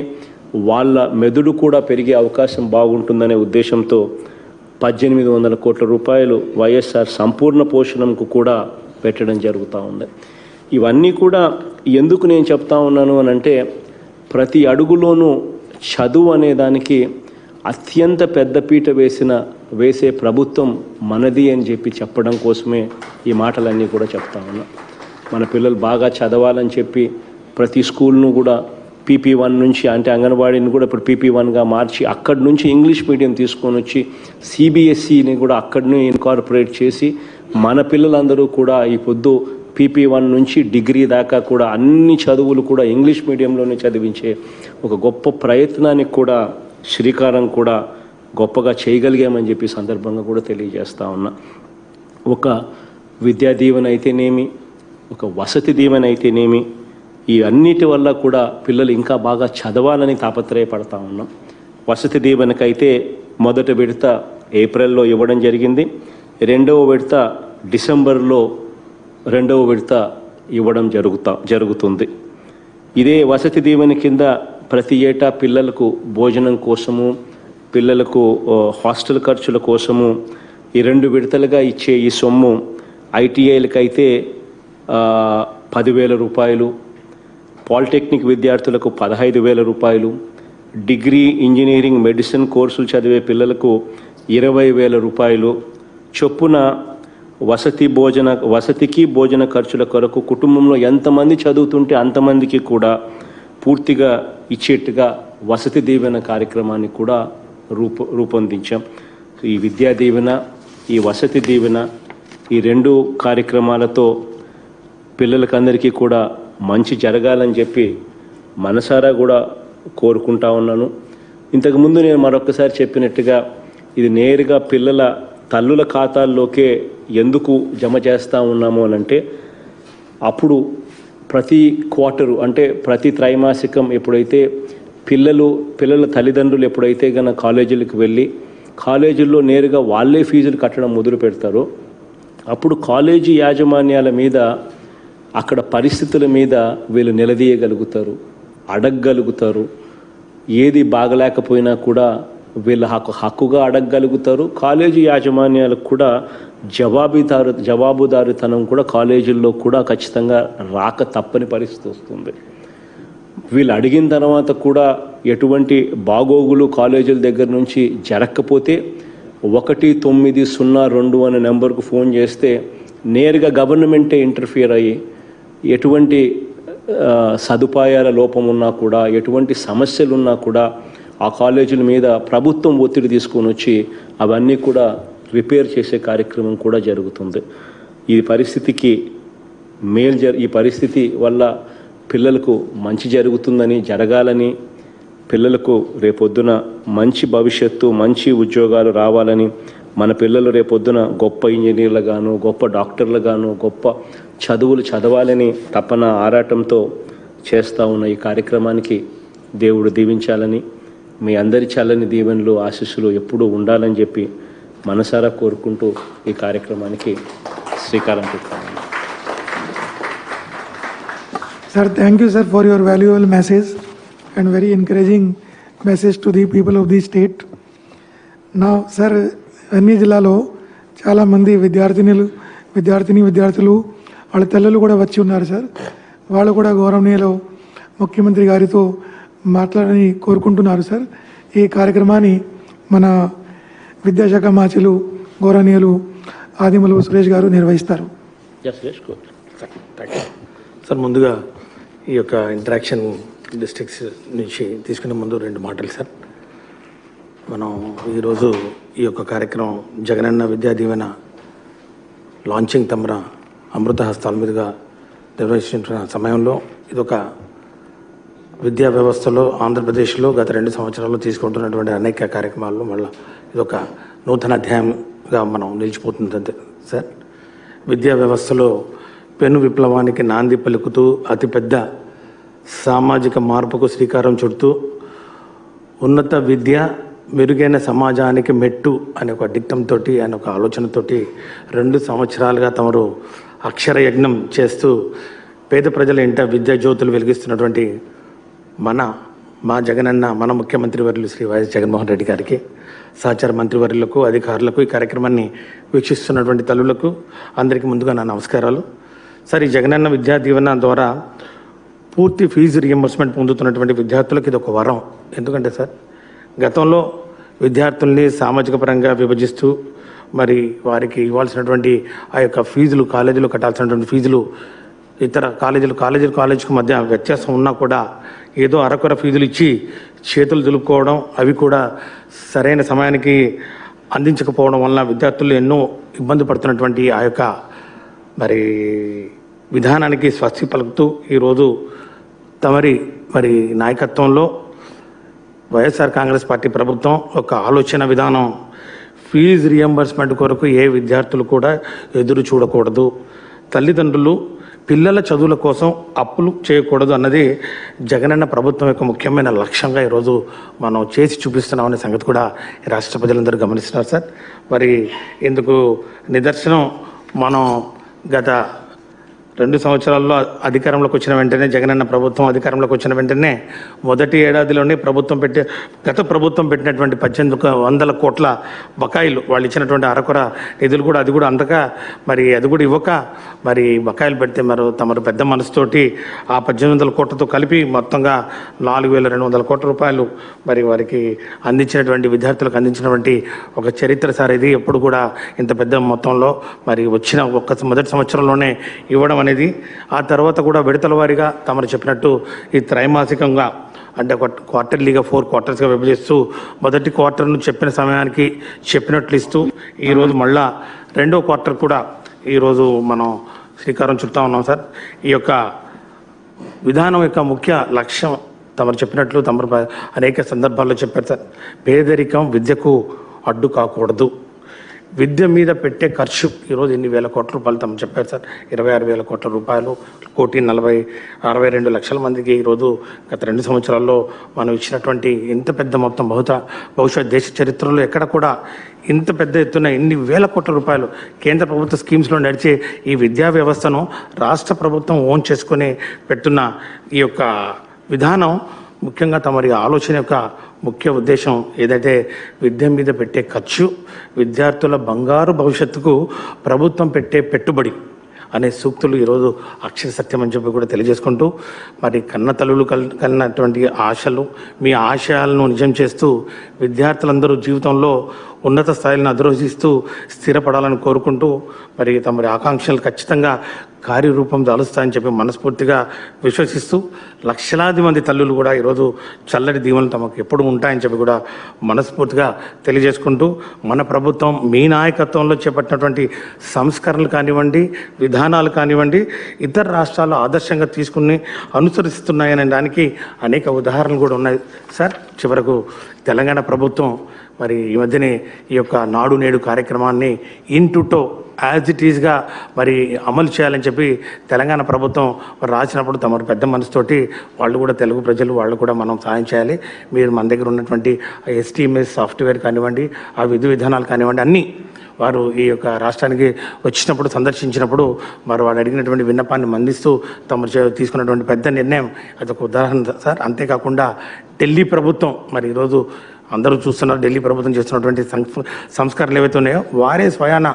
వాళ్ళ మెదడు కూడా పెరిగే అవకాశం బాగుంటుందనే ఉద్దేశంతో 1,800 కోట్ల రూపాయలు వైఎస్ఆర్ సంపూర్ణ పోషణంకు కూడా పెట్టడం జరుగుతూ ఉంది. ఇవన్నీ కూడా ఎందుకు నేను చెప్తా ఉన్నాను అని అంటే, ప్రతి అడుగులోనూ చదువు అనే దానికి అత్యంత పెద్దపీట వేసే ప్రభుత్వం మనది అని చెప్పి చెప్పడం కోసమే ఈ మాటలన్నీ కూడా చెప్తా ఉన్నా. మన పిల్లలు బాగా చదవాలని చెప్పి ప్రతి స్కూల్ను కూడా PP1 నుంచి, అంటే అంగన్వాడీని కూడా ఇప్పుడు PP1గా మార్చి అక్కడి నుంచి ఇంగ్లీష్ మీడియం తీసుకొని వచ్చి CBSEని కూడా అక్కడిని ఇన్కార్పొరేట్ చేసి మన పిల్లలందరూ కూడా ఈ పొద్దు PP1 నుంచి డిగ్రీ దాకా కూడా అన్ని చదువులు కూడా ఇంగ్లీష్ మీడియంలోనే చదివించే ఒక గొప్ప ప్రయత్నానికి కూడా శ్రీకారం కూడా గొప్పగా చేయగలిగామని చెప్పి సందర్భంగా కూడా తెలియజేస్తా ఉన్నా. ఒక విద్యా దీవెన అయితేనేమి, ఒక వసతి దీవెన అయితేనేమి, ఈ అన్నిటి వల్ల కూడా పిల్లలు ఇంకా బాగా చదవాలని తాపత్రయపడతా ఉన్నాం. వసతి దీవెనకైతే మొదటి విడత ఏప్రిల్లో ఇవ్వడం జరిగింది. రెండవ విడత డిసెంబర్లో రెండవ విడత ఇవ్వడం జరుగుతుంది. ఇదే వసతి దీవెన కింద ప్రతి ఏటా పిల్లలకు భోజనం కోసము, పిల్లలకు హాస్టల్ ఖర్చుల కోసము ఈ 2 విడతలుగా ఇచ్చే ఈ సొమ్ము ITIలకైతే 10,000 రూపాయలు, పాలిటెక్నిక్ విద్యార్థులకు 15,000 రూపాయలు, డిగ్రీ, ఇంజనీరింగ్, మెడిసిన్ కోర్సులు చదివే పిల్లలకు 20,000 రూపాయలు చొప్పున వసతికి భోజన ఖర్చుల కొరకు కుటుంబంలో ఎంతమంది చదువుతుంటే అంతమందికి కూడా పూర్తిగా ఇచ్చేట్టుగా వసతి దీవెన కార్యక్రమాన్ని కూడా రూపొందించాం. ఈ విద్యా దీవెన, ఈ వసతి దీవెన, ఈ 2 కార్యక్రమాలతో పిల్లలకందరికీ కూడా మంచి జరగాలని చెప్పి మనసారా కూడా కోరుకుంటా ఉన్నాను. ఇంతకుముందు నేను మరొకసారి చెప్పినట్టుగా ఇది నేరుగా పిల్లల తల్లుల ఖాతాల్లోకే ఎందుకు జమ చేస్తూ ఉన్నాము అనంటే, అప్పుడు ప్రతి క్వార్టరు అంటే ప్రతి త్రైమాసికం ఎప్పుడైతే పిల్లల తల్లిదండ్రులు ఎప్పుడైతే గన కాలేజీలకు వెళ్ళి కాలేజీల్లో నేరుగా వాళ్ళే ఫీజులు కట్టడం మొదలు పెడతారో అప్పుడు కాలేజీ యాజమాన్యాల మీద, అక్కడ పరిస్థితుల మీద వీళ్ళు నిలదీయగలుగుతారు, అడగగలుగుతారు. ఏది బాగలేకపోయినా కూడా వీళ్ళ హక్కుగా అడగగలుగుతారు. కాలేజీ యాజమాన్యాలకు కూడా జవాబుదారుతనం కూడా కాలేజీల్లో కూడా ఖచ్చితంగా రాక తప్పని పరిస్థితి వస్తుంది. వీళ్ళు అడిగిన తర్వాత కూడా ఎటువంటి బాగోగులు కాలేజీల దగ్గర నుంచి జరగకపోతే 1902 అనే నెంబర్కు ఫోన్ చేస్తే నేరుగా గవర్నమెంటే ఇంటర్ఫియర్ అయ్యి ఎటువంటి సదుపాయాల లోపం ఉన్నా కూడా, ఎటువంటి సమస్యలు ఉన్నా కూడా ఆ కాలేజీల మీద ప్రభుత్వం ఒత్తిడి తీసుకొని వచ్చి అవన్నీ కూడా రిపేర్ చేసే కార్యక్రమం కూడా జరుగుతుంది. ఈ పరిస్థితికి ఈ పరిస్థితి వల్ల పిల్లలకు మంచి జరుగుతుందని, జరగాలని, పిల్లలకు రేపొద్దున మంచి భవిష్యత్తు, మంచి ఉద్యోగాలు రావాలని, మన పిల్లలు రేపొద్దున గొప్ప ఇంజనీర్లుగాను, గొప్ప డాక్టర్లుగాను, గొప్ప చదువులు చదవాలని తపన ఆరాటంతో చేస్తూ ఉన్న ఈ కార్యక్రమానికి దేవుడు దీవించాలని, మీ అందరి చల్లని దీవెనలు, ఆశీస్సులు ఎప్పుడూ ఉండాలని చెప్పి మనసారా కోరుకుంటూ ఈ కార్యక్రమానికి శ్రీకారం చుట్టాను. Sir, thank you, sir, for your valuable message and very encouraging message to the people of the state. Now, sir, అన్ని జిల్లాలో చాలామంది విద్యార్థులు వాళ్ళ తల్లులు కూడా వచ్చి ఉన్నారు సార్. వాళ్ళు కూడా గౌరవనీయులు ముఖ్యమంత్రి గారితో మాట్లాడని కోరుకుంటున్నారు సార్. ఈ కార్యక్రమాన్ని మన విద్యాశాఖ మాచిలు గౌరవనీయులు ఆదిమూలపు సురేష్ గారు నిర్వహిస్తారు. సార్, ముందుగా ఈ యొక్క ఇంటరాక్షన్ డిస్ట్రిక్ట్స్ నుంచి తీసుకునే ముందు 2 మాటలు సార్. మనం ఈరోజు ఈ యొక్క కార్యక్రమం జగనన్న విద్యా దీవెన లాంచింగ్ తమర అమృత హస్తాల మీదుగా నిర్వహించిన సమయంలో ఇదొక విద్యా వ్యవస్థలో ఆంధ్రప్రదేశ్లో గత 2 సంవత్సరాల్లో తీసుకుంటున్నటువంటి అనేక కార్యక్రమాల్లో మళ్ళీ ఇదొక నూతన అధ్యాయంగా మనం నిలిచిపోతుంది సార్. విద్యా వ్యవస్థలో పెను విప్లవానికి నాంది పలుకుతూ అతిపెద్ద సామాజిక మార్పుకు శ్రీకారం చుడుతూ ఉన్నత విద్య మెరుగైన సమాజానికి మెట్టు అనే ఒక డిక్టంతో, అనే ఒక ఆలోచనతోటి 2 సంవత్సరాలుగా తమరు అక్షర యజ్ఞం చేస్తూ పేద ప్రజల ఇంట విద్యా జ్యోతులు వెలిగిస్తున్నటువంటి మా జగనన్న, మన ముఖ్యమంత్రి వర్యులు శ్రీ వైఎస్ జగన్మోహన్ రెడ్డి గారికి, సహచార మంత్రివర్యులకు, అధికారులకు, ఈ కార్యక్రమాన్ని వీక్షిస్తున్నటువంటి తల్లులకు అందరికీ ముందుగా నా నమస్కారాలు. సార్, ఈ జగనన్న విద్యా దీవెన ద్వారా పూర్తి ఫీజు రియంబర్స్మెంట్ పొందుతున్నటువంటి విద్యార్థులకు ఇది ఒక వరం. ఎందుకంటే సార్, గతంలో విద్యార్థుల్ని సామాజిక పరంగా విభజిస్తూ మరి వారికి ఇవ్వాల్సినటువంటి ఆ యొక్క ఫీజులు, కాలేజీలో కట్టాల్సినటువంటి ఫీజులు ఇతర కాలేజీకి మధ్య వ్యత్యాసం ఉన్నా కూడా ఏదో అరకొర ఫీజులు ఇచ్చి చేతులు దులుపుకోవడం, అవి కూడా సరైన సమయానికి అందించకపోవడం వలన విద్యార్థులు ఎన్నో ఇబ్బంది పడుతున్నటువంటి ఆ యొక్క మరి విధానానికి స్వస్తి పలుకుతూ ఈరోజు తమరి నాయకత్వంలో వైఎస్ఆర్ కాంగ్రెస్ పార్టీ ప్రభుత్వం ఒక ఆలోచన విధానం, ఫీజు రియంబర్స్మెంట్ కొరకు ఏ విద్యార్థులు కూడా ఎదురు చూడకూడదు, తల్లిదండ్రులు పిల్లల చదువుల కోసం అప్పులు చేయకూడదు అన్నది జగనన్న ప్రభుత్వం యొక్క ముఖ్యమైన లక్ష్యంగా ఈరోజు మనం చేసి చూపిస్తున్నామనే సంగతి కూడా రాష్ట్ర ప్రజలందరూ గమనిస్తున్నారు సార్. మరి ఇందుకు నిదర్శనం మనం గత 2 సంవత్సరాల్లో అధికారంలోకి వచ్చిన వెంటనే, జగనన్న ప్రభుత్వం అధికారంలోకి వచ్చిన వెంటనే మొదటి ఏడాదిలోనే గత ప్రభుత్వం పెట్టినటువంటి 1800 కోట్ల బకాయిలు, వాళ్ళు ఇచ్చినటువంటి అరకొర నిధులు కూడా అది కూడా అందక అది కూడా ఇవ్వక బకాయిలు పెడితే తమరు పెద్ద మనసుతోటి ఆ 1800 కోట్లతో కలిపి మొత్తంగా 4200 కోట్ల రూపాయలు వారికి అందించినటువంటి, విద్యార్థులకు అందించినటువంటి ఒక చరిత్ర సార్ ఇది. ఎప్పుడు కూడా ఇంత పెద్ద మొత్తంలో వచ్చిన మొదటి సంవత్సరంలోనే ఇవ్వడం అనేది, ఆ తర్వాత కూడా విడతల వారీగా తమరు చెప్పినట్టు ఈ త్రైమాసికంగా అంటే క్వార్టర్లీగా 4 క్వార్టర్స్గా విభజిస్తూ మొదటి క్వార్టర్ను చెప్పిన సమయానికి చెప్పినట్లు ఇస్తూ ఈరోజు మళ్ళా 2వ క్వార్టర్ కూడా ఈరోజు మనం శ్రీకారం చుడతా ఉన్నాం సార్. ఈ యొక్క విధానం యొక్క ముఖ్య లక్ష్యం తమరు చెప్పినట్లు అనేక సందర్భాల్లో చెప్పారు సార్. పేదరికం విద్యకు అడ్డు కాకూడదు. విద్య మీద పెట్టే ఖర్చు ఈరోజు ఎన్ని వేల కోట్ల రూపాయలు తమ చెప్పారు సార్. 26,000 కోట్ల రూపాయలు, 1,62 లక్షల మందికి ఈరోజు గత 2 సంవత్సరాల్లో మనం ఇచ్చినటువంటి ఇంత పెద్ద మొత్తం బహుశా దేశ చరిత్రలో ఎక్కడ కూడా ఇంత పెద్ద ఎత్తున ఇన్ని వేల కోట్ల రూపాయలు కేంద్ర ప్రభుత్వ స్కీమ్స్లో నడిచే ఈ విద్యా వ్యవస్థను రాష్ట్ర ప్రభుత్వం ఓన్ చేసుకుని పెట్టున్న ఈ యొక్క విధానం ముఖ్యంగా తమరి ఆలోచన యొక్క ముఖ్య ఉద్దేశం ఏదైతే విద్య మీద పెట్టే ఖర్చు, విద్యార్థుల బంగారు భవిష్యత్తుకు ప్రభుత్వం పెట్టే పెట్టుబడి, అనే సూక్తులు ఈరోజు అక్షర సత్యం అని చెప్పి కూడా తెలియజేసుకుంటూ, మరి కన్న తల్లులు కలిగినటువంటి ఆశలు, మీ ఆశయాలను నిజం చేస్తూ విద్యార్థులందరూ జీవితంలో ఉన్నత స్థాయిలను అధిరోహిస్తూ స్థిరపడాలని కోరుకుంటూ, మరి తమరి ఆకాంక్షలు ఖచ్చితంగా కార్యరూపం దాలుస్తాయని చెప్పి మనస్ఫూర్తిగా విశ్వసిస్తూ, లక్షలాది మంది తల్లులు కూడా ఈరోజు చల్లటి దీవెనలు తమకు ఎప్పుడు ఉంటాయని చెప్పి కూడా మనస్ఫూర్తిగా తెలియజేసుకుంటూ, మన ప్రభుత్వం మీ నాయకత్వంలో చేపట్టినటువంటి సంస్కరణలు కానివ్వండి, విధానాలు కానివ్వండి, ఇతర రాష్ట్రాలు ఆదర్శంగా తీసుకుని అనుసరిస్తున్నాయనే దానికి అనేక ఉదాహరణలు కూడా ఉన్నాయి సార్. చివరకు తెలంగాణ ప్రభుత్వం మరి ఈ మధ్యనే ఈ యొక్క నాడు నేడు కార్యక్రమాన్ని ఇంటుటో యాజ్ ఇట్ ఈజ్గా మరి అమలు చేయాలని చెప్పి తెలంగాణ ప్రభుత్వం రాసినప్పుడు తమ పెద్ద మనసుతోటి వాళ్ళు కూడా, తెలుగు ప్రజలు వాళ్ళు కూడా మనం సాయం చేయాలి. మీరు మన దగ్గర ఉన్నటువంటి ఎస్టీఎంఎస్ సాఫ్ట్వేర్ కానివ్వండి, ఆ విధి విధానాలు కానివ్వండి, అన్నీ వారు ఈ యొక్క రాష్ట్రానికి వచ్చినప్పుడు సందర్శించినప్పుడు మరి వాడు అడిగినటువంటి విన్నపాన్ని మందిస్తూ తమరు తీసుకున్నటువంటి పెద్ద నిర్ణయం అదొక ఉదాహరణ సార్. అంతేకాకుండా ఢిల్లీ ప్రభుత్వం మరి ఈరోజు అందరూ చూస్తున్నారు, ఢిల్లీ ప్రభుత్వం చేస్తున్నటువంటి సంస్కరణలు ఏవైతే ఉన్నాయో వారే స్వయాన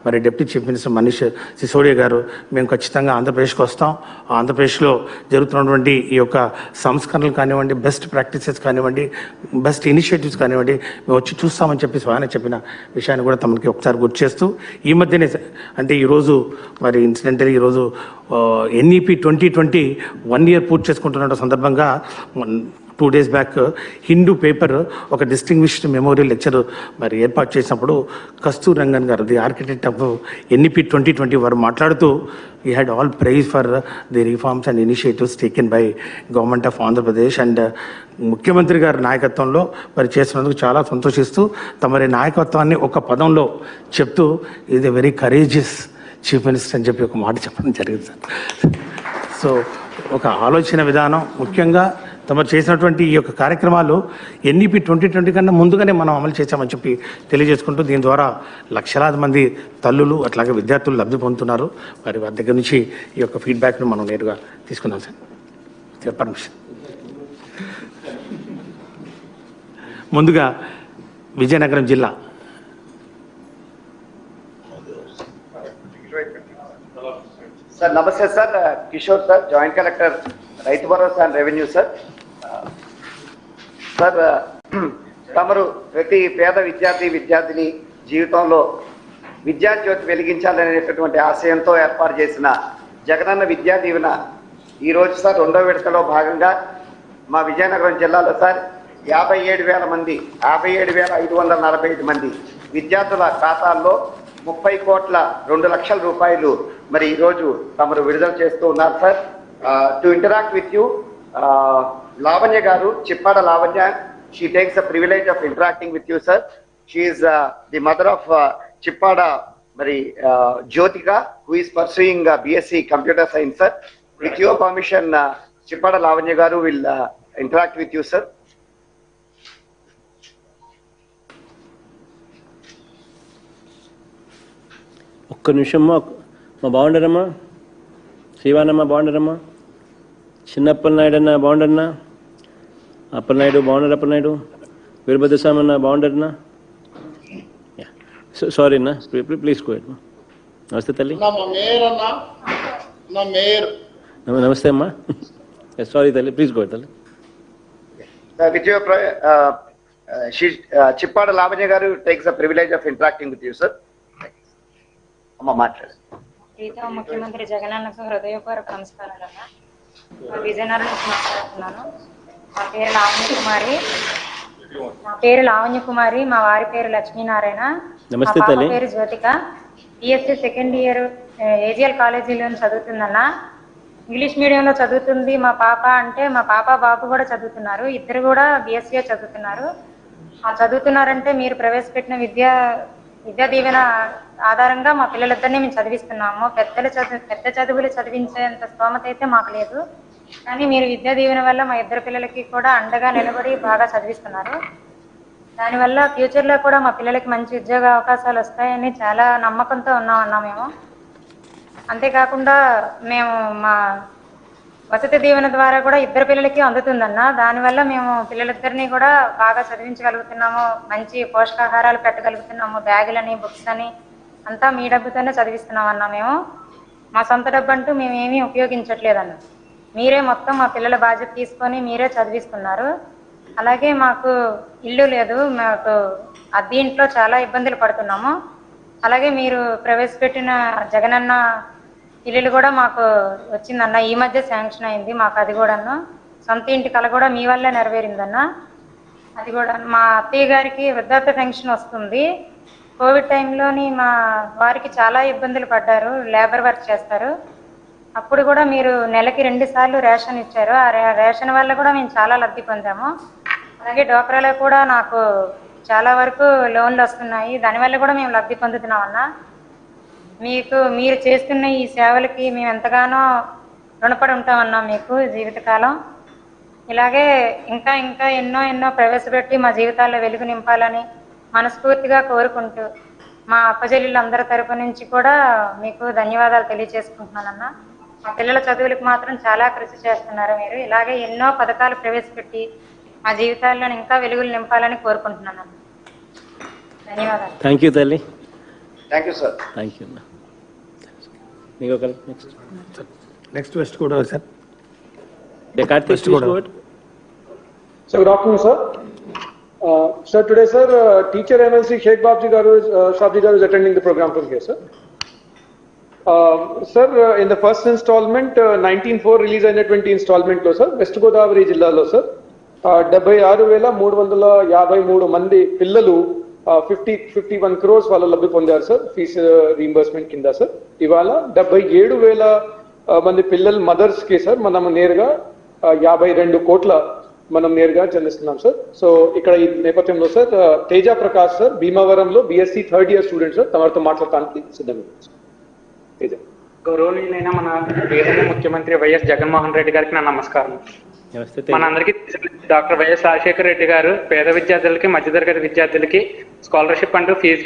మరి deputy chief minister Manish Sisodia గారు, మేము ఖచ్చితంగా ఆంధ్రప్రదేశ్కి వస్తాం, ఆంధ్రప్రదేశ్లో జరుగుతున్నటువంటి ఈ యొక్క సంస్కరణలు కానివ్వండి, బెస్ట్ ప్రాక్టీసెస్ కానివ్వండి, బెస్ట్ ఇనిషియేటివ్స్ కానివ్వండి, మేము వచ్చి చూస్తామని చెప్పి స్వయాన చెప్పిన విషయాన్ని కూడా తమకి ఒకసారి గుర్తు చేస్తూ, ఈ మధ్యనే అంటే ఈరోజు మరి ఇన్సిడెంటలీ ఈరోజు NEP 2020 1 year పూర్తి చేసుకుంటున్న సందర్భంగా 2 days బ్యాక్ హిందూ పేపర్ ఒక డిస్టింగ్విష్డ్ మెమోరియల్ లెక్చర్ మరి ఏర్పాటు చేసినప్పుడు కస్తూర్ రంగన్ గారు, ది ఆర్కిటెక్ట్ ఆఫ్ NEP 2020, వారు మాట్లాడుతూ we had all praise for the reforms and initiatives taken by government of Andhra Pradesh and ముఖ్యమంత్రి గారి నాయకత్వంలో మరి చేస్తున్నందుకు చాలా సంతోషిస్తూ తమరి నాయకత్వాన్ని ఒక పదంలో చెప్తూ ఇది వెరీ కరేజియస్ చీఫ్ మినిస్టర్ అని చెప్పి ఒక మాట చెప్పడం జరిగింది సార్. సో ఒక ఆలోచన విధానం, ముఖ్యంగా తమరు చేసినటువంటి ఈ యొక్క కార్యక్రమాలు NEP 2020 కన్నా ముందుగానే మనం అమలు చేశామని చెప్పి తెలియజేసుకుంటూ, దీని ద్వారా లక్షలాది మంది తల్లులు అట్లాగే విద్యార్థులు లబ్ధి పొందుతున్నారు. మరి వారి దగ్గర నుంచి ఈ యొక్క ఫీడ్బ్యాక్ను మనం నేరుగా తీసుకున్నాం సార్. పర్మిషన్. ముందుగా విజయనగరం జిల్లా సార్. నమస్తే sir, Kishore sir, joint collector Rythu Bharosa and revenue sir. Sir, తమరు ప్రతి పేద విద్యార్థిని జీవితంలో విద్యాజ్యోతి వెలిగించాలనేటటువంటి ఆశయంతో ఏర్పాటు చేసిన జగనన్న విద్యా దీవెన ఈరోజు సార్ 2వ విడతలో భాగంగా మా విజయనగరం జిల్లాలో సార్ 57,000 మంది, 57,545 మంది విద్యార్థుల ఖాతాల్లో 30,02,00,000 రూపాయలు మరి ఈరోజు తమరు విడుదల చేస్తూ ఉన్నారు sir. To interact with you, Lavanya garu, Chippada Lavanya, she takes the privilege of interacting with you sir. She is the mother of Chippada మరి Jyothika, who is pursuing BSc computer science sir. With your permission, Chippada Lavanya garu will interact with you sir. ఒక్క నిమిషమ్మా, మా బాగుండరమ్మా, శ్రీవానమ్మ బాగుండరమ్మా, చిన్నప్పలనాయుడు అన్న బాగుండరన్నా, అప్పలనాయుడు బాగున్నారు, అప్పలనాయుడు, వీరభద్రస్వామి అన్న బాగుండరన్నా. Sorry అన్న, please go. నమస్తే తల్లి. నమస్తే అమ్మా, సారీ తల్లి, ప్లీజ్ గో తల్లి. చిప్పాడ లావణ్య గారు takes the privilege of interacting with you sir. అమ్మ మాట్లాడు. ప్రీతం ముఖ్యమంత్రి జగనన్నకు హృదయపూర్వక నమస్కారాలన్నా. విజయనగరం నుంచి మాట్లాడుతున్నాను. నా పేరు లావణ్య కుమారి, మా వారి పేరు లక్ష్మీనారాయణ, మా పాప పేరు Jyothika. BSc second year AGL కాలేజీలో చదువుతుందన్నా. ఇంగ్లీష్ మీడియంలో చదువుతుంది మా పాప. అంటే మా పాప బాబు కూడా చదువుతున్నారు, ఇద్దరు కూడా BSc చదువుతున్నారు. చదువుతున్నారంటే మీరు ప్రవేశపెట్టిన విద్యా దీవెన ఆధారంగా మా పిల్లలిద్దరినీ మేము చదివిస్తున్నాము. పెద్ద చదువులు చదివించేంత స్తోమత అయితే మాకు లేదు, కానీ మీరు విద్యా దీవెన వల్ల మా ఇద్దరు పిల్లలకి కూడా అండగా నిలబడి బాగా చదివిస్తున్నారు. దానివల్ల ఫ్యూచర్లో కూడా మా పిల్లలకి మంచి ఉద్యోగ అవకాశాలు వస్తాయని చాలా నమ్మకంతో ఉన్నామన్నా మేము. అంతేకాకుండా మేము మా వసతి దీవెన ద్వారా కూడా ఇద్దరు పిల్లలకి అందుతుందన్న. దానివల్ల మేము పిల్లలిద్దరినీ కూడా బాగా చదివించగలుగుతున్నాము, మంచి పోషకాహారాలు పెట్టగలుగుతున్నాము, బ్యాగులని, బుక్స్ అని అంతా మీ డబ్బుతోనే చదివిస్తున్నామన్నా మేము. మా సొంత డబ్బు అంటూ మేమేమీ ఉపయోగించట్లేదన్న. మీరే మొత్తం మా పిల్లల బాధ్యత తీసుకొని మీరే చదివిస్తున్నారు. అలాగే మాకు ఇల్లు లేదు, మాకు దీంట్లో చాలా ఇబ్బందులు పడుతున్నాము. అలాగే మీరు ప్రవేశపెట్టిన జగనన్న ఇల్లులు కూడా మాకు వచ్చిందన్న, ఈ మధ్య శాంక్షన్ అయింది మాకు. అది కూడాను సొంత ఇంటి కల కూడా మీ వల్లే నెరవేరిందన్న. అది కూడా మా అత్తయ్య గారికి వృద్ధాప్య పెన్షన్ వస్తుంది. కోవిడ్ టైంలోని మా వారికి చాలా ఇబ్బందులు పడ్డారు, లేబర్ వర్క్ చేస్తారు. అప్పుడు కూడా మీరు నెలకి 2 సార్లు రేషన్ ఇచ్చారు. ఆ రేషన్ వల్ల కూడా మేము చాలా లబ్ధి పొందాము. అలాగే డోక్రాలో కూడా నాకు చాలా వరకు లోన్లు వస్తున్నాయి, దానివల్ల కూడా మేము లబ్ధి పొందుతున్నామన్నా. మీరు చేస్తున్న ఈ సేవలకి మేము ఎంతగానో రుణపడి ఉంటామన్నా మీకు జీవితకాలం. ఇలాగే ఇంకా ఇంకా ఎన్నో ప్రవేశపెట్టి మా జీవితాల్లో వెలుగు నింపాలని మనస్ఫూర్తిగా కోరుకుంటూ మా అప్పచెల్లెళ్ళందరి తరపు నుంచి కూడా మీకు ధన్యవాదాలు తెలియజేసుకుంటున్నానన్నా. మా పిల్లల చదువులకు మాత్రం చాలా కృషి చేస్తున్నారు మీరు. ఇలాగే ఎన్నో పథకాలు ప్రవేశపెట్టి మా జీవితాల్లో ఇంకా వెలుగులు నింపాలని కోరుకుంటున్నాను. ధన్యవాదాలు. థ్యాంక్ యూ తల్లి. Thank you sir. Thank you అన్న. మీకు ఒక నెక్స్ట్ వెస్ట్ కూడా సార్. కార్తీక్ కూడా. So good afternoon, sir. Sir, today, sir, teacher MLC Sheikh Babji Garu is attending the program from here, sir. Sir, in the first installment, 19/4 release అయినటువంటి instalment లో sir west Godavari జిల్లాలో sir 76,353 మంది పిల్లలు 51 crores వాళ్ళు లబ్ధి పొందారు sir fee reimbursement కింద sir. ఇవాళ 77,000 మంది పిల్లల మదర్స్ కి సార్ మనం నేరుగా 52 కోట్ల మనం నేరుగా చెల్లిస్తున్నాం సార్. సో ఇక్కడ ఈ నేపథ్యంలో సార్ తేజ ప్రకాష్ సార్ భీమవరంలో BSc 3rd year student sir తమతో మాట్లాడటానికి సిద్ధంగా సార్. తేజ. గౌరవనీయులైన మన ప్రియతమ ముఖ్యమంత్రి వైఎస్ జగన్మోహన్ రెడ్డి గారికి నా నమస్కారం. మనందరికీ డాక్టర్ వైఎస్ రాజశేఖర రెడ్డి గారు పేద విద్యార్థులకి మధ్యతరగతి విద్యార్థులకి స్కాలర్షిప్ అంటూ ఫీజు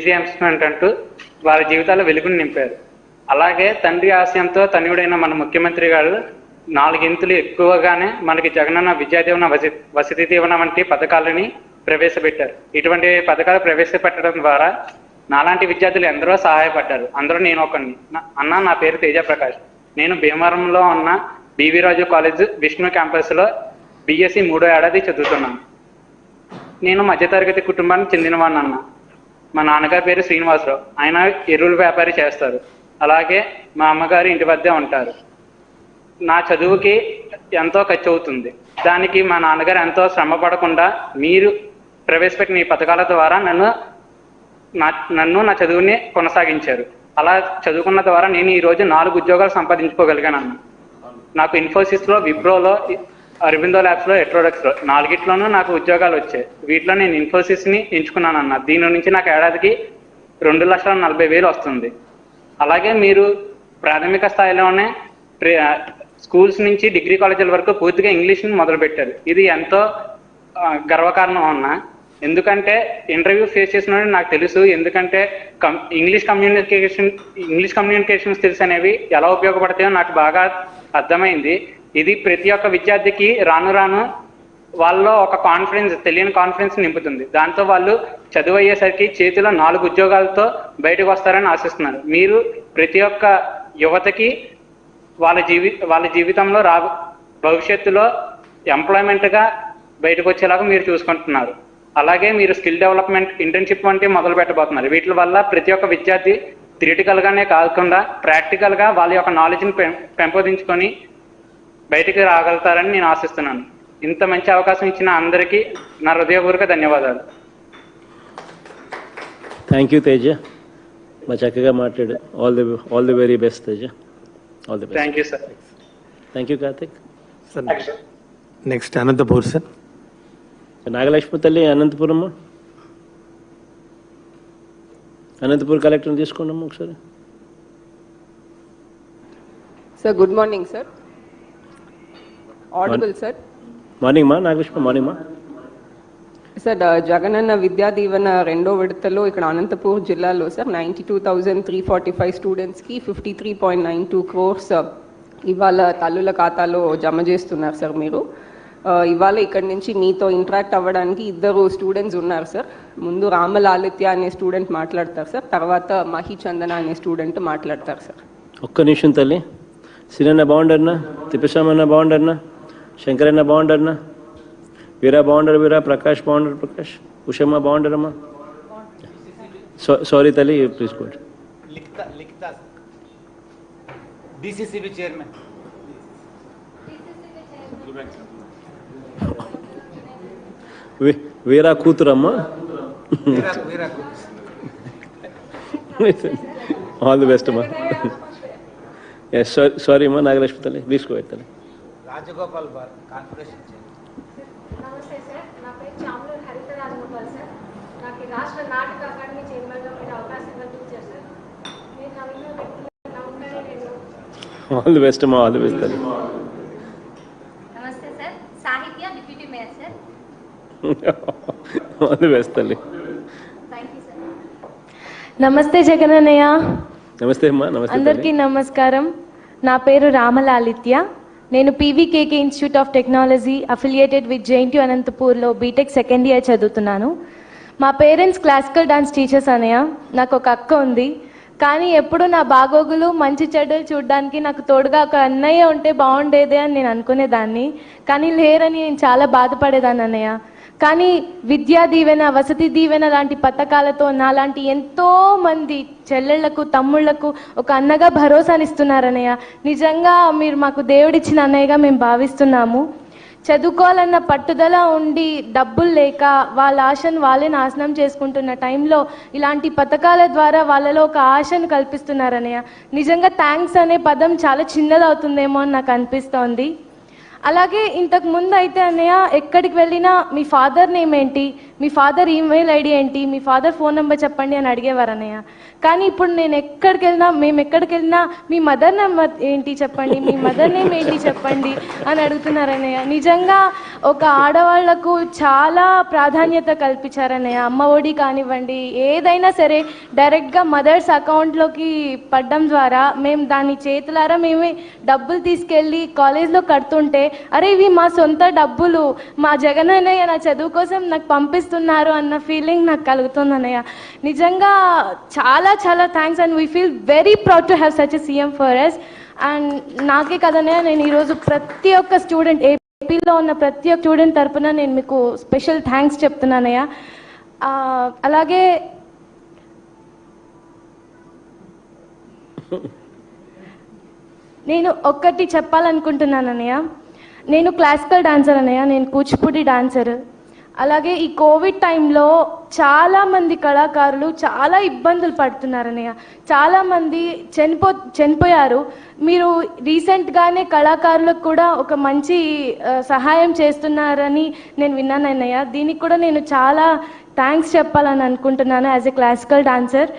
రియంబర్స్మెంట్ అంటూ వారి జీవితాల్లో వెలుగుని నింపారు. అలాగే తండ్రి ఆశయంతో తనయుడైన మన ముఖ్యమంత్రి గారు 4 ఇంతులు ఎక్కువగానే మనకి జగనన్న విద్యాదీవన వసతి దీవెన వంటి పథకాలని ప్రవేశపెట్టారు. ఇటువంటి పథకాలు ప్రవేశపెట్టడం ద్వారా నాలాంటి విద్యార్థులు ఎందరో సహాయపడ్డారు. అందులో నేను ఒకరిని. అన్న, నా పేరు తేజ ప్రకాష్. నేను భీమవరంలో ఉన్న BV రాజు కాలేజ్ విష్ణు క్యాంపస్లో BSc 3వ ఏడాది చదువుతున్నాను. నేను మధ్యతరగతి కుటుంబానికి చెందినవాడిని అన్న. మా నాన్నగారి పేరు శ్రీనివాసరావు. ఆయన ఎరువుల వ్యాపారి చేస్తారు. అలాగే మా అమ్మగారు ఇంటి వద్దే ఉంటారు. నా చదువుకి ఎంతో ఖర్చు అవుతుంది. దానికి మా నాన్నగారు ఎంతో శ్రమ పడకుండా మీరు ప్రవేశపెట్టిన ఈ పథకాల ద్వారా నన్ను నా చదువుని కొనసాగించారు. అలా చదువుకున్న ద్వారా నేను ఈరోజు 4 ఉద్యోగాలు సంపాదించుకోగలిగాను అన్న. నాకు ఇన్ఫోసిస్లో, విప్రోలో, అరవిందో ల్యాబ్స్లో, ఎట్రోడక్స్లో 4గిట్లోనూ నాకు ఉద్యోగాలు వచ్చాయి. వీటిలో నేను ఇన్ఫోసిస్ని ఎంచుకున్నానన్న. దీని నుంచి నాకు ఏడాదికి 2,40,000 వస్తుంది. అలాగే మీరు ప్రాథమిక స్థాయిలోనే స్కూల్స్ నుంచి డిగ్రీ కాలేజీల వరకు పూర్తిగా ఇంగ్లీష్ని మొదలుపెట్టారు. ఇది ఎంతో గర్వకారణం అన్న. ఎందుకంటే ఇంటర్వ్యూ ఫేస్ చేసిన నాకు తెలుసు. ఎందుకంటే ఇంగ్లీష్ కమ్యూనికేషన్ స్కిల్స్ అనేవి ఎలా ఉపయోగపడతాయో నాకు బాగా అర్థమైంది. ఇది ప్రతి ఒక్క విద్యార్థికి రాను రాను వాళ్ళలో ఒక తెలియని కాన్ఫిడెన్స్ నింపుతుంది. దాంతో వాళ్ళు చదువు అయ్యేసరికి చేతిలో 4 ఉద్యోగాలతో బయటకు వస్తారని ఆశిస్తున్నారు. మీరు ప్రతి ఒక్క యువతకి వాళ్ళ జీవితంలో భవిష్యత్తులో ఎంప్లాయ్మెంట్గా బయటకు వచ్చేలాగా మీరు చూసుకుంటున్నారు. అలాగే మీరు స్కిల్ డెవలప్మెంట్, ఇంటర్న్షిప్ వంటివి మొదలు పెట్టబోతున్నారు. వీటి వల్ల ప్రతి ఒక్క విద్యార్థి థియరిటికల్గానే కాకుండా ప్రాక్టికల్గా వాళ్ళ యొక్క నాలెడ్జ్ని పెంపొందించుకొని బయటికి రాగలుగుతారని నేను ఆశిస్తున్నాను. ఇంత మంచి అవకాశం ఇచ్చిన అందరికీ నా హృదయపూర్వక ధన్యవాదాలు. Thank you Teja. మా చక్కగా మాట్లాడు. All the very best Teja. All the best. Thank you sir. Thank you Karthik. Next Anantapur sir. Nagalakshmi తల్లి అనంతపురమ్మా. అనంతపూర్ కలెక్టర్ని తీసుకోండమ్మా ఒకసారి. Sir good morning sir. Audible sir. Morning మా నాగలక్ష్మి. మార్నింగ్ మా. సార్ జగనన్న విద్యా దీవెన 2వ విడతలో ఇక్కడ అనంతపూర్ జిల్లాలో సార్ 92,345 స్టూడెంట్స్కి 53.92 crores ఇవాళ తల్లుల ఖాతాలో జమ చేస్తున్నారు సార్. మీరు ఇవాళ ఇక్కడి నుంచి మీతో ఇంటరాక్ట్ అవ్వడానికి 2 స్టూడెంట్స్ ఉన్నారు సార్. ముందు రామలాలిత్య అనే స్టూడెంట్ మాట్లాడతారు సార్, తర్వాత మహి చందన అనే స్టూడెంట్ మాట్లాడతారు సార్. ఒక్క నిమిషం తల్లి. సిరన్న బాగుండన్నా, తిప్పస్వామన్న బాగుండన్నా, శంకరన్న బాగుండన్నా, వీరా బాగుండరు, వీరా ప్రకాష్ బాగుండరు, ప్రకాష్ ఉషమ్మ బాగుండరమ్మా. సారీ తల్లి, please quote. DCCB chairman Veera కూతురమ్మా. ఆల్ ది బెస్ట్ అమ్మా. సారీ అమ్మా నాగలక్ష్మి తల్లి, తీసుకోవాలి తల్లి. Rajagopal bar corporation namaste sir, నా పేరు చామలూరు హరిత రాజగోపాల్ సార్. నాకు రాష్ట్ర నాటక అకాడమీ చైర్మన్గా మీరు అవకాశం కల్పించారు సార్. మీరు నమ్మిన వ్యక్తులు నమ్ముతానే నేను. ఆల్ ది బెస్ట్ అమ్మా, ఆల్ ది బెస్ట్ తల్లి. Namaste sir, Sahitya deputy mayor sir. All the best తల్లి. Thank you sir. నమస్తే జగనన్నయ్య. నమస్తే అమ్మా. నమస్తే అందరికీ నమస్కారం. నా పేరు రామలాలిత్య. నేను PVKK institute of technology affiliated with JNTU అనంతపూర్లో బీటెక్ సెకండ్ ఇయర్ చదువుతున్నాను. మా పేరెంట్స్ క్లాసికల్ డాన్స్ టీచర్స్ అన్నయ్య. నాకు ఒక అక్క ఉంది, కానీ ఎప్పుడు నా బాగోగులు మంచి చెడ్డలు చూడడానికి నాకు తోడుగా ఒక అన్నయ్య ఉంటే బాగుండేదే అని నేను అనుకునేదాన్ని. కానీ లేరని నేను చాలా బాధపడేదాన్ని అన్నయ్య. కానీ విద్యా దీవెన, వసతి దీవెన లాంటి పథకాలతో నాలాంటి ఎంతో మంది చెల్లెళ్లకు, తమ్ముళ్లకు ఒక అన్నగా భరోసానిస్తున్నారన్నయ్య. నిజంగా మీరు మాకు దేవుడిచ్చిన అన్నయ్యగా మేము భావిస్తున్నాము. చదువుకోవాలన్న పట్టుదల ఉండి డబ్బులు లేక వాళ్ళ ఆశను వాళ్ళే నాశనం చేసుకుంటున్న టైంలో ఇలాంటి పథకాల ద్వారా వాళ్ళలో ఒక ఆశను కల్పిస్తున్నారన్నయ్య. నిజంగా థ్యాంక్స్ అనే పదం చాలా చిన్నదవుతుందేమో అని నాకు అనిపిస్తోంది. అలాగే ఇంతకు ముందు అయితే అన్నయ్య ఎక్కడికి వెళ్ళినా మీ ఫాదర్ నేమ్ ఏంటి, మీ ఫాదర్ ఈమెయిల్ ఐడి ఏంటి, మీ ఫాదర్ ఫోన్ నెంబర్ చెప్పండి అని అడిగేవారు అన్నయ్య. కానీ ఇప్పుడు నేను ఎక్కడికి వెళ్ళినా, మేము ఎక్కడికి వెళ్ళినా మీ మదర్ నెంబర్ ఏంటి చెప్పండి, మీ మదర్ నేమ్ ఏంటి చెప్పండి అని అడుగుతున్నారు అన్నయ్య. నిజంగా ఒక ఆడవాళ్లకు చాలా ప్రాధాన్యత కల్పించారన్నయ్య. అమ్మ ఒడి కానివ్వండి, ఏదైనా సరే డైరెక్ట్గా మదర్స్ అకౌంట్లోకి పడడం ద్వారా మేము దాని చేతులారా మేమే డబ్బులు తీసుకెళ్ళి కాలేజ్లో కడుతుంటే, అరే ఇవి మా సొంత డబ్బులు, మా జగన్ అన్నయ్య నా చదువు కోసం నాకు పంపిస్తున్నారు అన్న ఫీలింగ్ నాకు కలుగుతుంది అన్నయ్య. నిజంగా చాలా చాలా thanks and we feel very proud to have such a CM for us. And నాకే కదన్నయ్య, నేను ఈరోజు ప్రతి ఒక్క స్టూడెంట్, ఏపీలో ఉన్న ప్రతి ఒక్క స్టూడెంట్ తరపున నేను మీకు స్పెషల్ థ్యాంక్స్ చెప్తున్నానయ్య. అలాగే నేను ఒక్కటి చెప్పాలనుకుంటున్నానన్నయ్య. నేను క్లాసికల్ డాన్సర్ అన్నయ్య, నేను కూచిపూడి డాన్సర్. అలాగే ఈ కోవిడ్ టైంలో చాలామంది కళాకారులు చాలా ఇబ్బందులు పడుతున్నారన్నయ్య. చాలామంది చనిపోయారు. మీరు రీసెంట్గానే కళాకారులకు కూడా ఒక మంచి సహాయం చేస్తున్నారని నేను విన్నానన్నయ్య. దీనికి కూడా నేను చాలా థ్యాంక్స్ చెప్పాలని అనుకుంటున్నాను యాజ్ ఎ క్లాసికల్ డాన్సర్.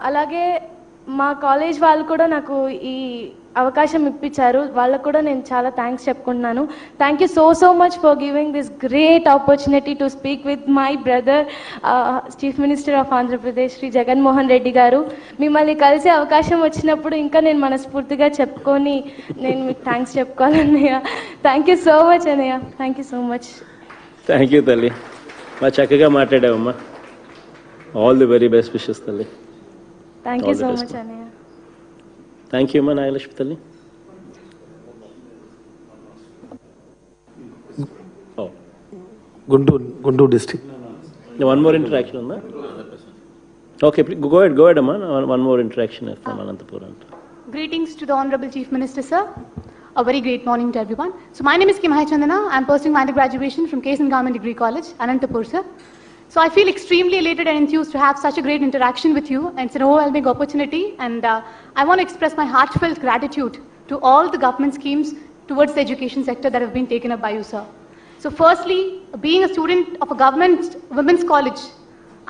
అలాగే మా కాలేజ్ వాళ్ళు కూడా నాకు ఈ అవకాశం ఇప్పించారు, వాళ్ళకు కూడా నేను చాలా థ్యాంక్స్ చెప్పుకుంటున్నాను. Thank you so much for giving this great opportunity to speak with my brother chief minister of Andhra Pradesh Shri Jaganmohan Reddy గారు. మిమ్మల్ని కలిసే అవకాశం వచ్చినప్పుడు ఇంకా నేను మనస్ఫూర్తిగా చెప్పుకొని నేను మీకు థ్యాంక్స్ చెప్పుకోవాలన్నయ్య. థ్యాంక్ యూ సో మచ్ అన్నయ్య, thank you so much. Thank you తల్లి, బాగా చక్కగా మాట్లాడావమ్మా. All the very best wishes తల్లి. థ్యాంక్ యూ సో మచ్ అన్నయ్య. థ్యాంక్ యూ అమ్మా నాగలక్ష్మి తల్లి. Guntur district. One more interaction ఉందా? ఓకే, go ahead అమ్మా. వన్ మోర్ ఇంటరాక్షన్ from Anantapur. Greetings to the Honorable Chief Minister, sir. A very great morning to everyone. So my name is Kimhai Chandana. I am pursuing my undergraduation from Kesan Government Degree College, Anantapur, sir. So I feel extremely elated and enthused to have such a great interaction with you, and it's an overwhelming opportunity, and I want to express my heartfelt gratitude to all the government schemes towards the education sector that have been taken up by you, sir. So firstly, being a student of a government women's college,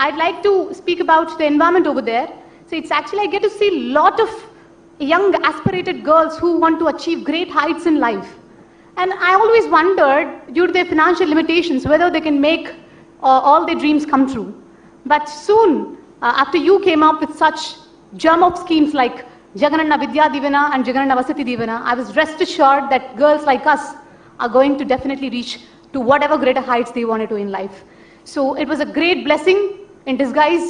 I'd like to speak about the environment over there. So it's actually, I get to see a lot of young aspirated girls who want to achieve great heights in life. And I always wondered, due to their financial limitations, whether they can make all their dreams come true. But soon, after you came up with such germ of schemes like Jagananna Vidya Divana and Jagananna Vasati Divana, I was rest assured that girls like us are going to definitely reach to whatever greater heights they wanted to in life. So it was a great blessing in disguise,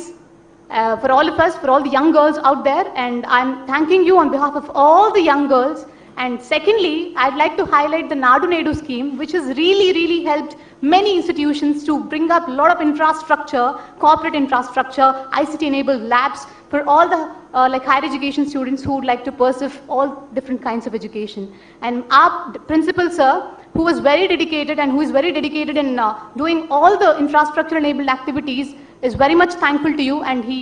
for all of us, for all the young girls out there, and I'm thanking you on behalf of all the young girls. And secondly, I'd like to highlight the Nadu Nedu scheme, which has really helped many institutions to bring up a lot of infrastructure, corporate infrastructure, ICT-enabled labs for all the like higher education students who would like to pursue all different kinds of education. And our principal, sir, who was very dedicated and who is very dedicated in doing all the infrastructure-enabled activities, is very much thankful to you, and he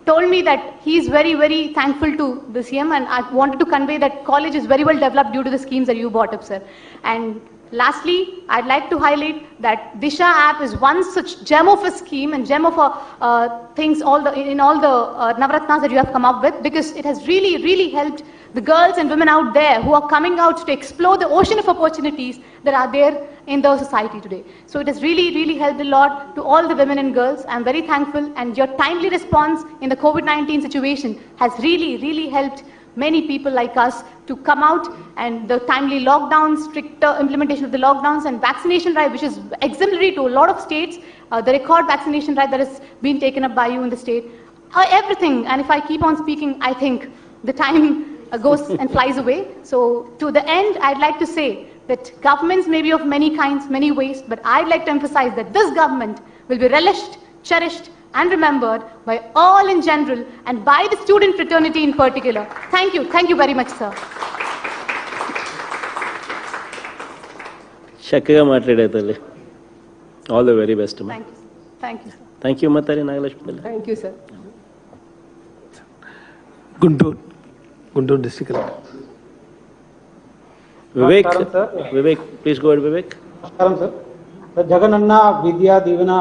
told me that he is very thankful to the CM, and I wanted to convey that college is very well developed due to the schemes that you brought up, sir. And lastly, I'd like to highlight that Disha app is one such gem of a scheme and gem of a things in all the Navratnas that you have come up with, because it has really helped the girls and women out there who are coming out to explore the ocean of opportunities that are there in the society today. So it has really helped a lot to all the women and girls. I'm very thankful, and your timely response in the COVID-19 situation has really helped many people like us to come out, and the timely lockdowns, stricter implementation of the lockdowns, and vaccination drive, which is exemplary to a lot of states, the record vaccination drive that has been taken up by you in the state, everything. And if I keep on speaking, I think the time goes and flies away. So to the end, I'd like to say that governments may be of many kinds, many ways, but I'd like to emphasize that this government will be relished, cherished, and remembered by all in general, and by the student fraternity in particular. Thank you very much, sir. చక్కగా మాట్లాడే తల్లి. All the very best. Thank you, sir. Thank you తల్లి Nagalakshmi. Thank you, sir. Guntur district Vivek please go ahead Vivek. నమస్కారం sir. Jagananna Vidya Deevena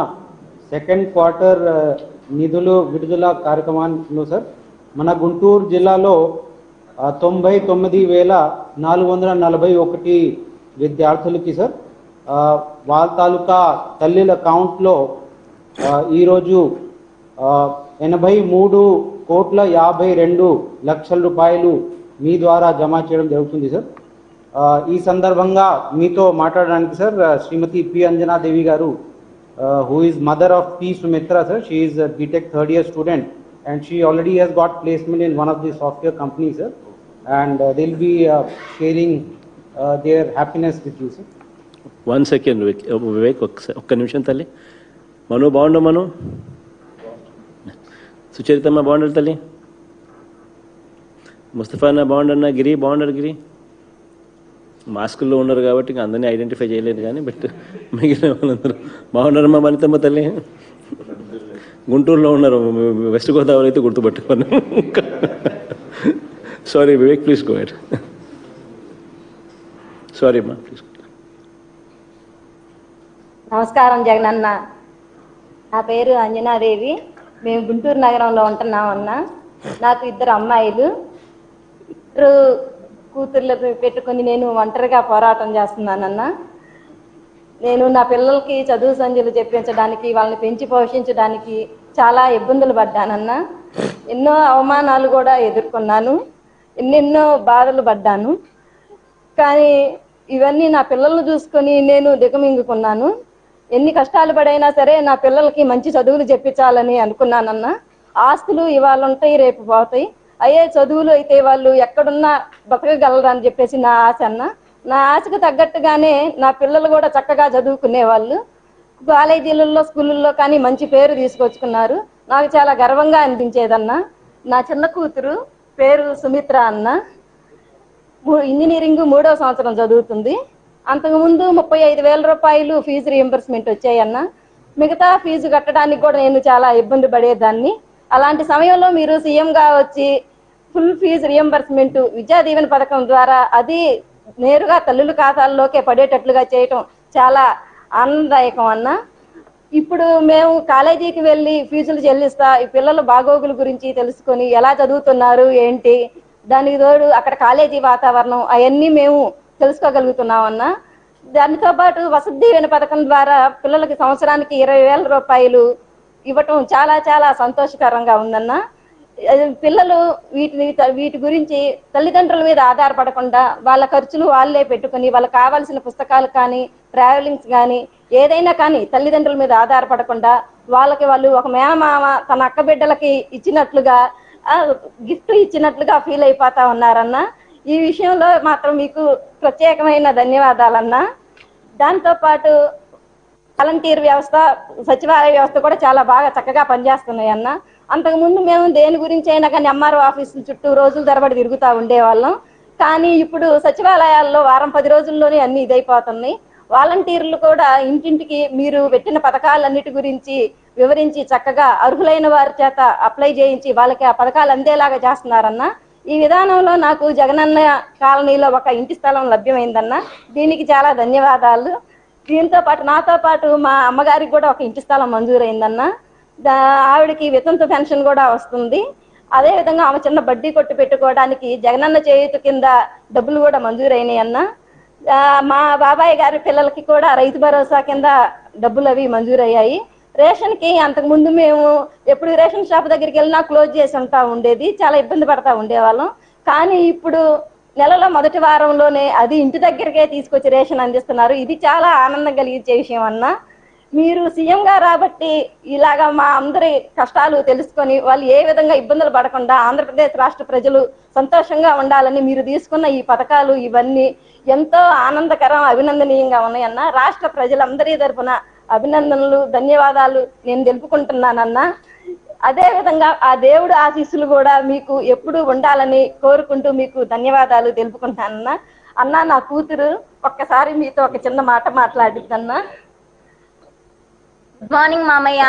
second quarter నిధులు విడుదల కార్యక్రమంలో sir మన గుంటూరు జిల్లాలో 99,441 విద్యార్థులకి సార్ వాళ్ళ తాలూకా తల్లిల అకౌంట్లో ఈరోజు 83,52 రూపాయలు మీ ద్వారా జమ చేయడం జరుగుతుంది సార్. ఈ సందర్భంగా మీతో మాట్లాడడానికి సార్ శ్రీమతి పి అంజనాదేవి గారు, who is mother of P. Sumitra, sir. She is a BTech third year student, and she already has got placement in one of the software companies, sir. And they'll be sharing their happiness with you, sir. 1 second, Vivek. ఒక్క నిమిషం తల్లి. మను బాగుండు మను. సుచరితమ్మ బాగుండాలి తల్లి. ముస్తఫానా బాగుండన్నా. గిరి బాగుండారు. గిరి మాస్కుల్లో ఉన్నారు కాబట్టి అందరినీ identify చేయలేదు, కానీ బట్ మిగిలిన వాళ్ళందరూ బాగున్నారమ్మా. మనితమ్మ తల్లి గుంటూరులో ఉన్నారు, వెస్ట్ గోదావరి అయితే గుర్తుపట్టుకున్నాను. Sorry Vivek, please go head. Sorry అమ్మా, ప్లీజ్. నమస్కారం జగనన్న. నా పేరు అంజనాదేవి. మేము గుంటూరు నగరంలో ఉంటున్నామన్నా. నాకు 2 అమ్మాయిలు, 2 కూతుర్లకు పెట్టుకుని నేను ఒంటరిగా పోరాటం చేస్తున్నానన్నా. నేను నా పిల్లలకి చదువు సంధ్యలు చెప్పించడానికి, వాళ్ళని పెంచి పోషించడానికి చాలా ఇబ్బందులు పడ్డానన్నా. ఎన్నో అవమానాలు కూడా ఎదుర్కొన్నాను, ఎన్నెన్నో బాధలు పడ్డాను. కానీ ఇవన్నీ నా పిల్లలను చూసుకొని నేను దిగమింగుకున్నాను. ఎన్ని కష్టాలు పడైనా సరే నా పిల్లలకి మంచి చదువులు చెప్పించాలని అనుకున్నానన్నా. ఆస్తులు ఇవాళ ఉంటాయి, రేపు పోతాయి. అయ్యే చదువులు అయితే వాళ్ళు ఎక్కడున్నా బతకగలరని చెప్పేసి నా ఆశ అన్న. నా ఆశకు తగ్గట్టుగానే నా పిల్లలు కూడా చక్కగా చదువుకునే వాళ్ళు. కాలేజీలలో, స్కూళ్ళల్లో కానీ మంచి పేరు తీసుకొచ్చుకున్నారు. నాకు చాలా గర్వంగా అనిపించేదన్నా. నా చిన్న కూతురు పేరు సుమిత్ర అన్న. ఇంజనీరింగ్ 3వ సంవత్సరం చదువుతుంది. అంతకుముందు 35,000 రూపాయలు ఫీజు రీఎంబర్స్మెంట్ వచ్చాయన్న. మిగతా ఫీజు కట్టడానికి కూడా నేను చాలా ఇబ్బంది పడేదాన్ని. అలాంటి సమయంలో మీరు సీఎంగా వచ్చి full fee reimbursement Vidya Deevena పథకం ద్వారా అది నేరుగా తల్లుల ఖాతాల్లోకే పడేటట్లుగా చేయటం చాలా ఆనందదాయకం అన్న. ఇప్పుడు మేము కాలేజీకి వెళ్ళి ఫీజులు చెల్లిస్తా ఈ పిల్లల బాగోగుల గురించి తెలుసుకొని ఎలా చదువుతున్నారు ఏంటి, దానికి తోడు అక్కడ కాలేజీ వాతావరణం అవన్నీ మేము తెలుసుకోగలుగుతున్నామన్న. దానితో పాటు వసతి దీవెన పథకం ద్వారా పిల్లలకి సంవత్సరానికి 20,000 రూపాయలు ఇవ్వటం చాలా చాలా సంతోషకరంగా ఉందన్న. పిల్లలు వీటి గురించి తల్లిదండ్రుల మీద ఆధారపడకుండా వాళ్ళ ఖర్చులు వాళ్ళే పెట్టుకుని వాళ్ళకి కావాల్సిన పుస్తకాలు కానీ, ట్రావెలింగ్స్ కానీ ఏదైనా కానీ తల్లిదండ్రుల మీద ఆధారపడకుండా వాళ్ళకి వాళ్ళు ఒక మేనమామ తన అక్క బిడ్డలకి ఇచ్చినట్లుగా గిఫ్ట్ ఇచ్చినట్లుగా ఫీల్ అయిపోతా ఉన్నారన్న. ఈ విషయంలో మాత్రం మీకు ప్రత్యేకమైన ధన్యవాదాలన్నా. దాంతోపాటు వాలంటీర్ వ్యవస్థ, సచివాలయ వ్యవస్థ కూడా చాలా బాగా చక్కగా పనిచేస్తున్నాయి అన్న. అంతకుముందు మేము దేని గురించి అయినా కానీ ఎంఆర్ఓ ఆఫీసుల చుట్టూ రోజుల తరబడి తిరుగుతూ ఉండేవాళ్ళం. కానీ ఇప్పుడు సచివాలయాల్లో వారం 10 రోజుల్లోనే అన్ని ఇదైపోతున్నాయి. వాలంటీర్లు కూడా ఇంటింటికి మీరు పెట్టిన పథకాలన్నిటి గురించి వివరించి చక్కగా అర్హులైన వారి చేత అప్లై చేయించి వాళ్ళకి ఆ పథకాలు అందేలాగా చేస్తున్నారన్న. ఈ విధానంలో నాకు జగనన్న కాలనీలో ఒక ఇంటి స్థలం లభ్యమైందన్న. దీనికి చాలా ధన్యవాదాలు. దీంతో పాటు నాతో పాటు మా అమ్మగారికి కూడా ఒక ఇంటి స్థలం మంజూరైందన్న. ఆవిడకి వితంతు పెన్షన్ కూడా వస్తుంది. అదేవిధంగా ఆమె చిన్న బడ్డీ కొట్టు పెట్టుకోవడానికి జగనన్న చేయూత కింద డబ్బులు కూడా మంజూరైనాయి అన్న. మా బాబాయ్ గారి పిల్లలకి కూడా రైతు భరోసా కింద డబ్బులు అవి మంజూరయ్యాయి. రేషన్కి అంతకుముందు మేము ఎప్పుడు రేషన్ షాప్ దగ్గరికి వెళ్ళినా క్లోజ్ చేసి ఉంటా ఉండేది, చాలా ఇబ్బంది పడతా ఉండేవాళ్ళం. కానీ ఇప్పుడు నెలలో మొదటి వారంలోనే అది ఇంటి దగ్గరికే తీసుకొచ్చి రేషన్ అందిస్తున్నారు. ఇది చాలా ఆనందం కలిగించే విషయం అన్న. మీరు సీఎం గారు కాబట్టి ఇలాగా మా అందరి కష్టాలు తెలుసుకొని వాళ్ళు ఏ విధంగా ఇబ్బందులు పడకుండా ఆంధ్రప్రదేశ్ రాష్ట్ర ప్రజలు సంతోషంగా ఉండాలని మీరు తీసుకున్న ఈ పథకాలు ఇవన్నీ ఎంతో ఆనందకరం, అభినందనీయంగా ఉన్నాయన్న. రాష్ట్ర ప్రజలందరి తరఫున అభినందనలు, ధన్యవాదాలు నేను తెలుపుకుంటున్నానన్న. అదే విధంగా ఆ దేవుడు ఆశీస్సులు కూడా మీకు ఎప్పుడు ఉండాలని కోరుకుంటూ మీకు ధన్యవాదాలు తెలుపుకుంటానన్న. అన్న, నా కూతురు ఒక్కసారి మీతో ఒక చిన్న మాట మాట్లాడిద్దన్నా. Good morning, Mamaya.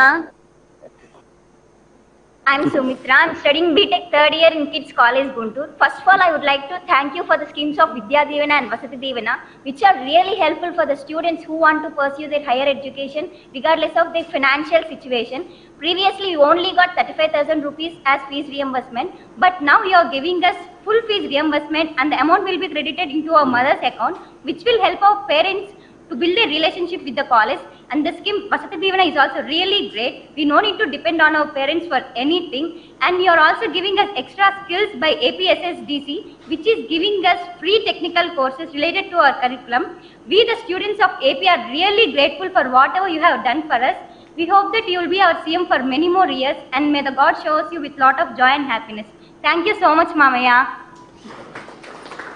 I'm Sumitra. I'm studying BTech third year in Kids College, Guntur. First of all, I would like to thank you for the schemes of Vidya Divana and Vasati Divana, which are really helpful for the students who want to pursue their higher education regardless of their financial situation. Previously, you only got 35,000 rupees as fees reimbursement, but now you are giving us full fees reimbursement and the amount will be credited into our mother's account, which will help our parents to build a relationship with the college. And the scheme Vasati Divana is also really great. We no need to depend on our parents for anything, and you are also giving us extra skills by APSSDC, which is giving us free technical courses related to our curriculum. We the students of AP are really grateful for whatever you have done for us. We hope that you will be our CM for many more years, and may the God showers you with lot of joy and happiness. Thank you so much, Mamaya.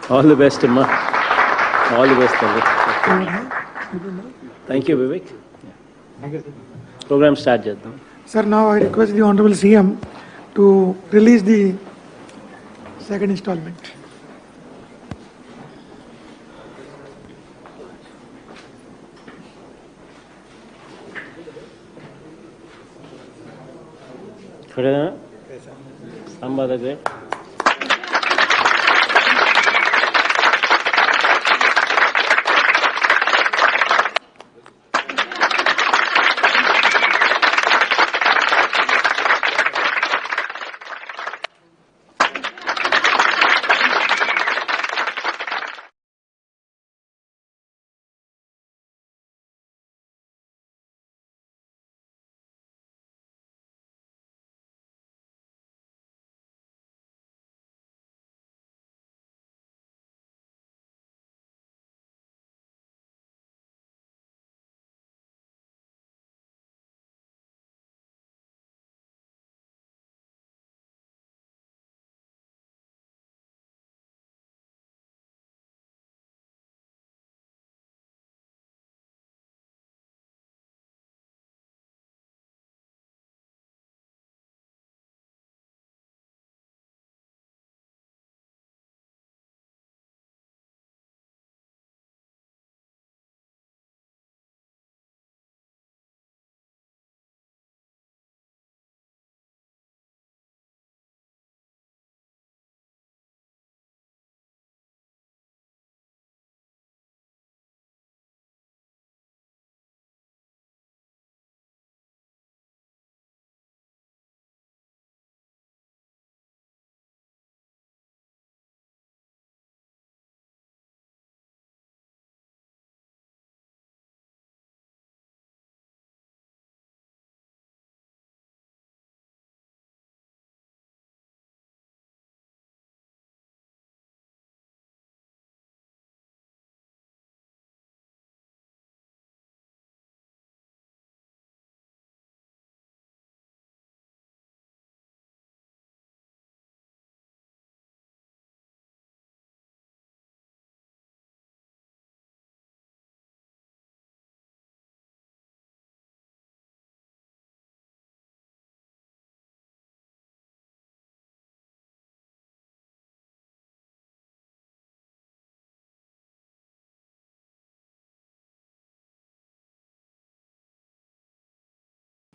All the best, Amma. All the best, Amma. Thank you, Vivek. Program start చేద్దాం. Sir, now I request the Honorable CM to release the second installment. ఇక్కడేనా? Samba దగ్గర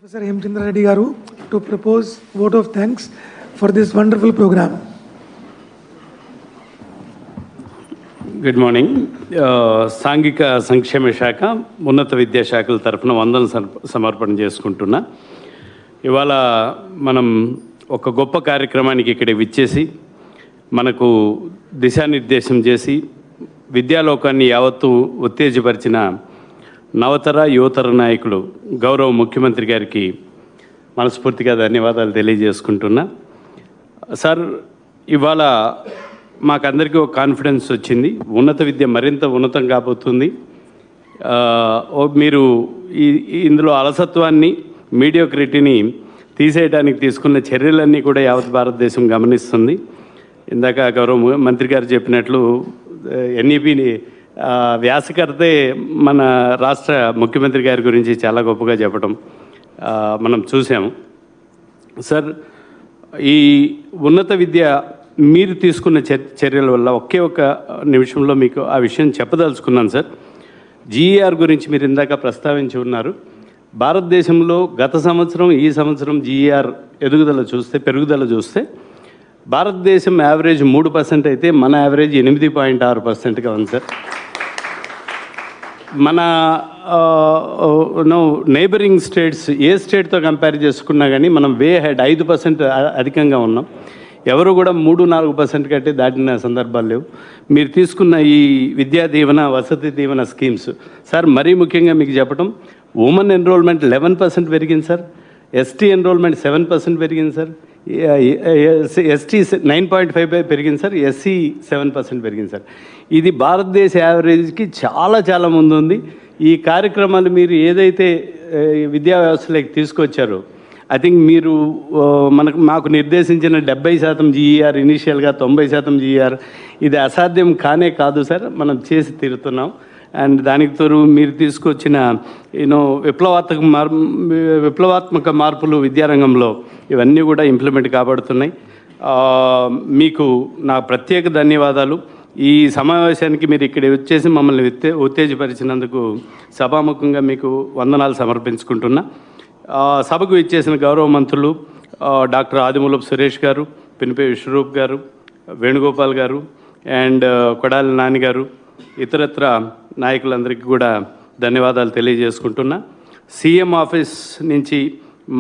Professor Hemchandra Reddy Garu to propose vote of thanks for this wonderful program. Good morning. సాంఘిక సంక్షేమ శాఖ ఉన్నత విద్యాశాఖల తరఫున వందన సమర్పణ చేసుకుంటున్నా. ఇవాళ మనం ఒక గొప్ప కార్యక్రమానికి ఇక్కడ విచ్చేసి మనకు దిశానిర్దేశం చేసి విద్యాలోకాన్ని యావత్తు ఉత్తేజపరిచిన నవతర యువతర నాయకులు గౌరవ ముఖ్యమంత్రి గారికి మనస్ఫూర్తిగా ధన్యవాదాలు తెలియజేసుకుంటున్నా. సార్, ఇవాళ మాకందరికీ ఒక కాన్ఫిడెన్స్ వచ్చింది. ఉన్నత విద్య మరింత ఉన్నతం కాబోతుంది. మీరు ఇందులో అలసత్వాన్ని, మీడియోక్రిటీని తీసేయడానికి తీసుకున్న చర్యలన్నీ కూడా యావత్ భారతదేశం గమనిస్తుంది. ఇందాక గౌరవ మంత్రి గారు చెప్పినట్లు ఎన్ఈపిని వ్యాసకర్తే మన రాష్ట్ర ముఖ్యమంత్రి గారి గురించి చాలా గొప్పగా చెప్పడం మనం చూసాము. సార్, ఈ ఉన్నత విద్య మీరు తీసుకున్న చర్యల వల్ల ఒకే ఒక నిమిషంలో మీకు ఆ విషయం చెప్పదలుచుకున్నాను సార్. జీఈఆర్ గురించి మీరు ఇందాక ప్రస్తావించి ఉన్నారు. భారతదేశంలో గత సంవత్సరం ఈ సంవత్సరం జీఈఆర్ పెరుగుదల చూస్తే భారతదేశం యావరేజ్ 3% అయితే మన యావరేజ్ 8.6%గా ఉంది సార్. మన నైబరింగ్ స్టేట్స్ ఏ స్టేట్తో కంపేర్ చేసుకున్నా కానీ మనం వే హెడ్ 5% అధికంగా ఉన్నాం. ఎవరు కూడా 3-4% కంటే దాటిన సందర్భాలు లేవు. మీరు తీసుకున్న ఈ విద్యా దీవెన, వసతి దీవెన స్కీమ్స్ సార్, మరీ ముఖ్యంగా మీకు చెప్పడం, ఉమెన్ ఎన్రోల్మెంట్ 11% పెరిగింది సార్. ఎస్టీ ఎన్రోల్మెంట్ 7% పెరిగింది సార్. ఎస్టీ 9.5 పెరిగింది సార్. ఎస్సీ 7% పెరిగింది సార్. ఇది భారతదేశ యావరేజ్కి చాలా చాలా ముందు ఉంది. ఈ కార్యక్రమాలు మీరు ఏదైతే విద్యా వ్యవస్థలోకి తీసుకొచ్చారో, ఐ థింక్ మీరు మాకు నిర్దేశించిన 70% జీఈఆర్, ఇనీషియల్గా 90% జీఈఆర్, ఇది అసాధ్యం కాదు సార్. మనం చేసి తీరుతున్నాం. అండ్ దానికి తోడు మీరు తీసుకొచ్చిన విప్లవాత్మక మార్పులు విద్యారంగంలో ఇవన్నీ కూడా ఇంప్లిమెంట్ కాబడుతున్నాయి. మీకు నా ప్రత్యేక ధన్యవాదాలు. ఈ సమావేశానికి మీరు ఇక్కడ వచ్చేసి మమ్మల్ని ఉత్తేజపరిచినందుకు సభాముఖంగా మీకు వందనాలు సమర్పించుకుంటున్నా. సభకు ఇచ్చేసిన గౌరవ మంత్రులు డాక్టర్ ఆదిమూలపు సురేష్ గారు, పినిపే విశ్వరూప్ గారు, వేణుగోపాల్ గారు అండ్ కొడాలి నాని గారు, ఇతరత్ర నాయకులందరికీ కూడా ధన్యవాదాలు తెలియజేసుకుంటున్నా. సీఎం ఆఫీస్ నుంచి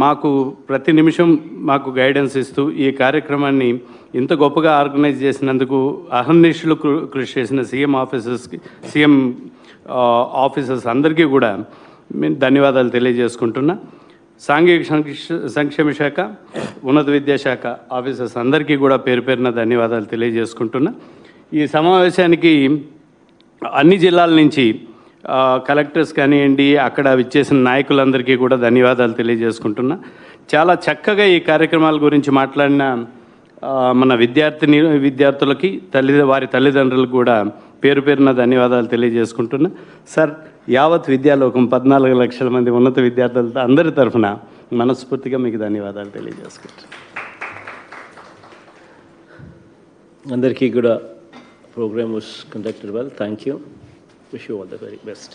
మాకు ప్రతి నిమిషం మాకు గైడెన్స్ ఇస్తూ ఈ కార్యక్రమాన్ని ఇంత గొప్పగా ఆర్గనైజ్ చేసినందుకు అహర్నిశలు కృషి చేసిన సీఎం ఆఫీసర్స్ అందరికీ కూడా ధన్యవాదాలు తెలియజేసుకుంటున్నా. సాంఘిక సంక్షేమ శాఖ, ఉన్నత విద్యాశాఖ ఆఫీసర్స్ అందరికీ కూడా పేరు పేరున ధన్యవాదాలు తెలియజేసుకుంటున్నా. ఈ సమావేశానికి అన్ని జిల్లాల నుంచి కలెక్టర్స్ కానివ్వండి, అక్కడ విచ్చేసిన నాయకులందరికీ కూడా ధన్యవాదాలు తెలియజేసుకుంటున్నా. చాలా చక్కగా ఈ కార్యక్రమాల గురించి మాట్లాడిన మన విద్యార్థులకి వారి తల్లిదండ్రులకు కూడా పేరు పేరున ధన్యవాదాలు తెలియజేసుకుంటున్నా. సార్, యావత్ విద్యాలోకం 14 లక్షల మంది ఉన్నత విద్యార్థులతో అందరి తరఫున మనస్ఫూర్తిగా మీకు ధన్యవాదాలు తెలియజేసుకుంటున్నాను. అందరికీ కూడా program was conducted well. Thank you. Wish you all the very best.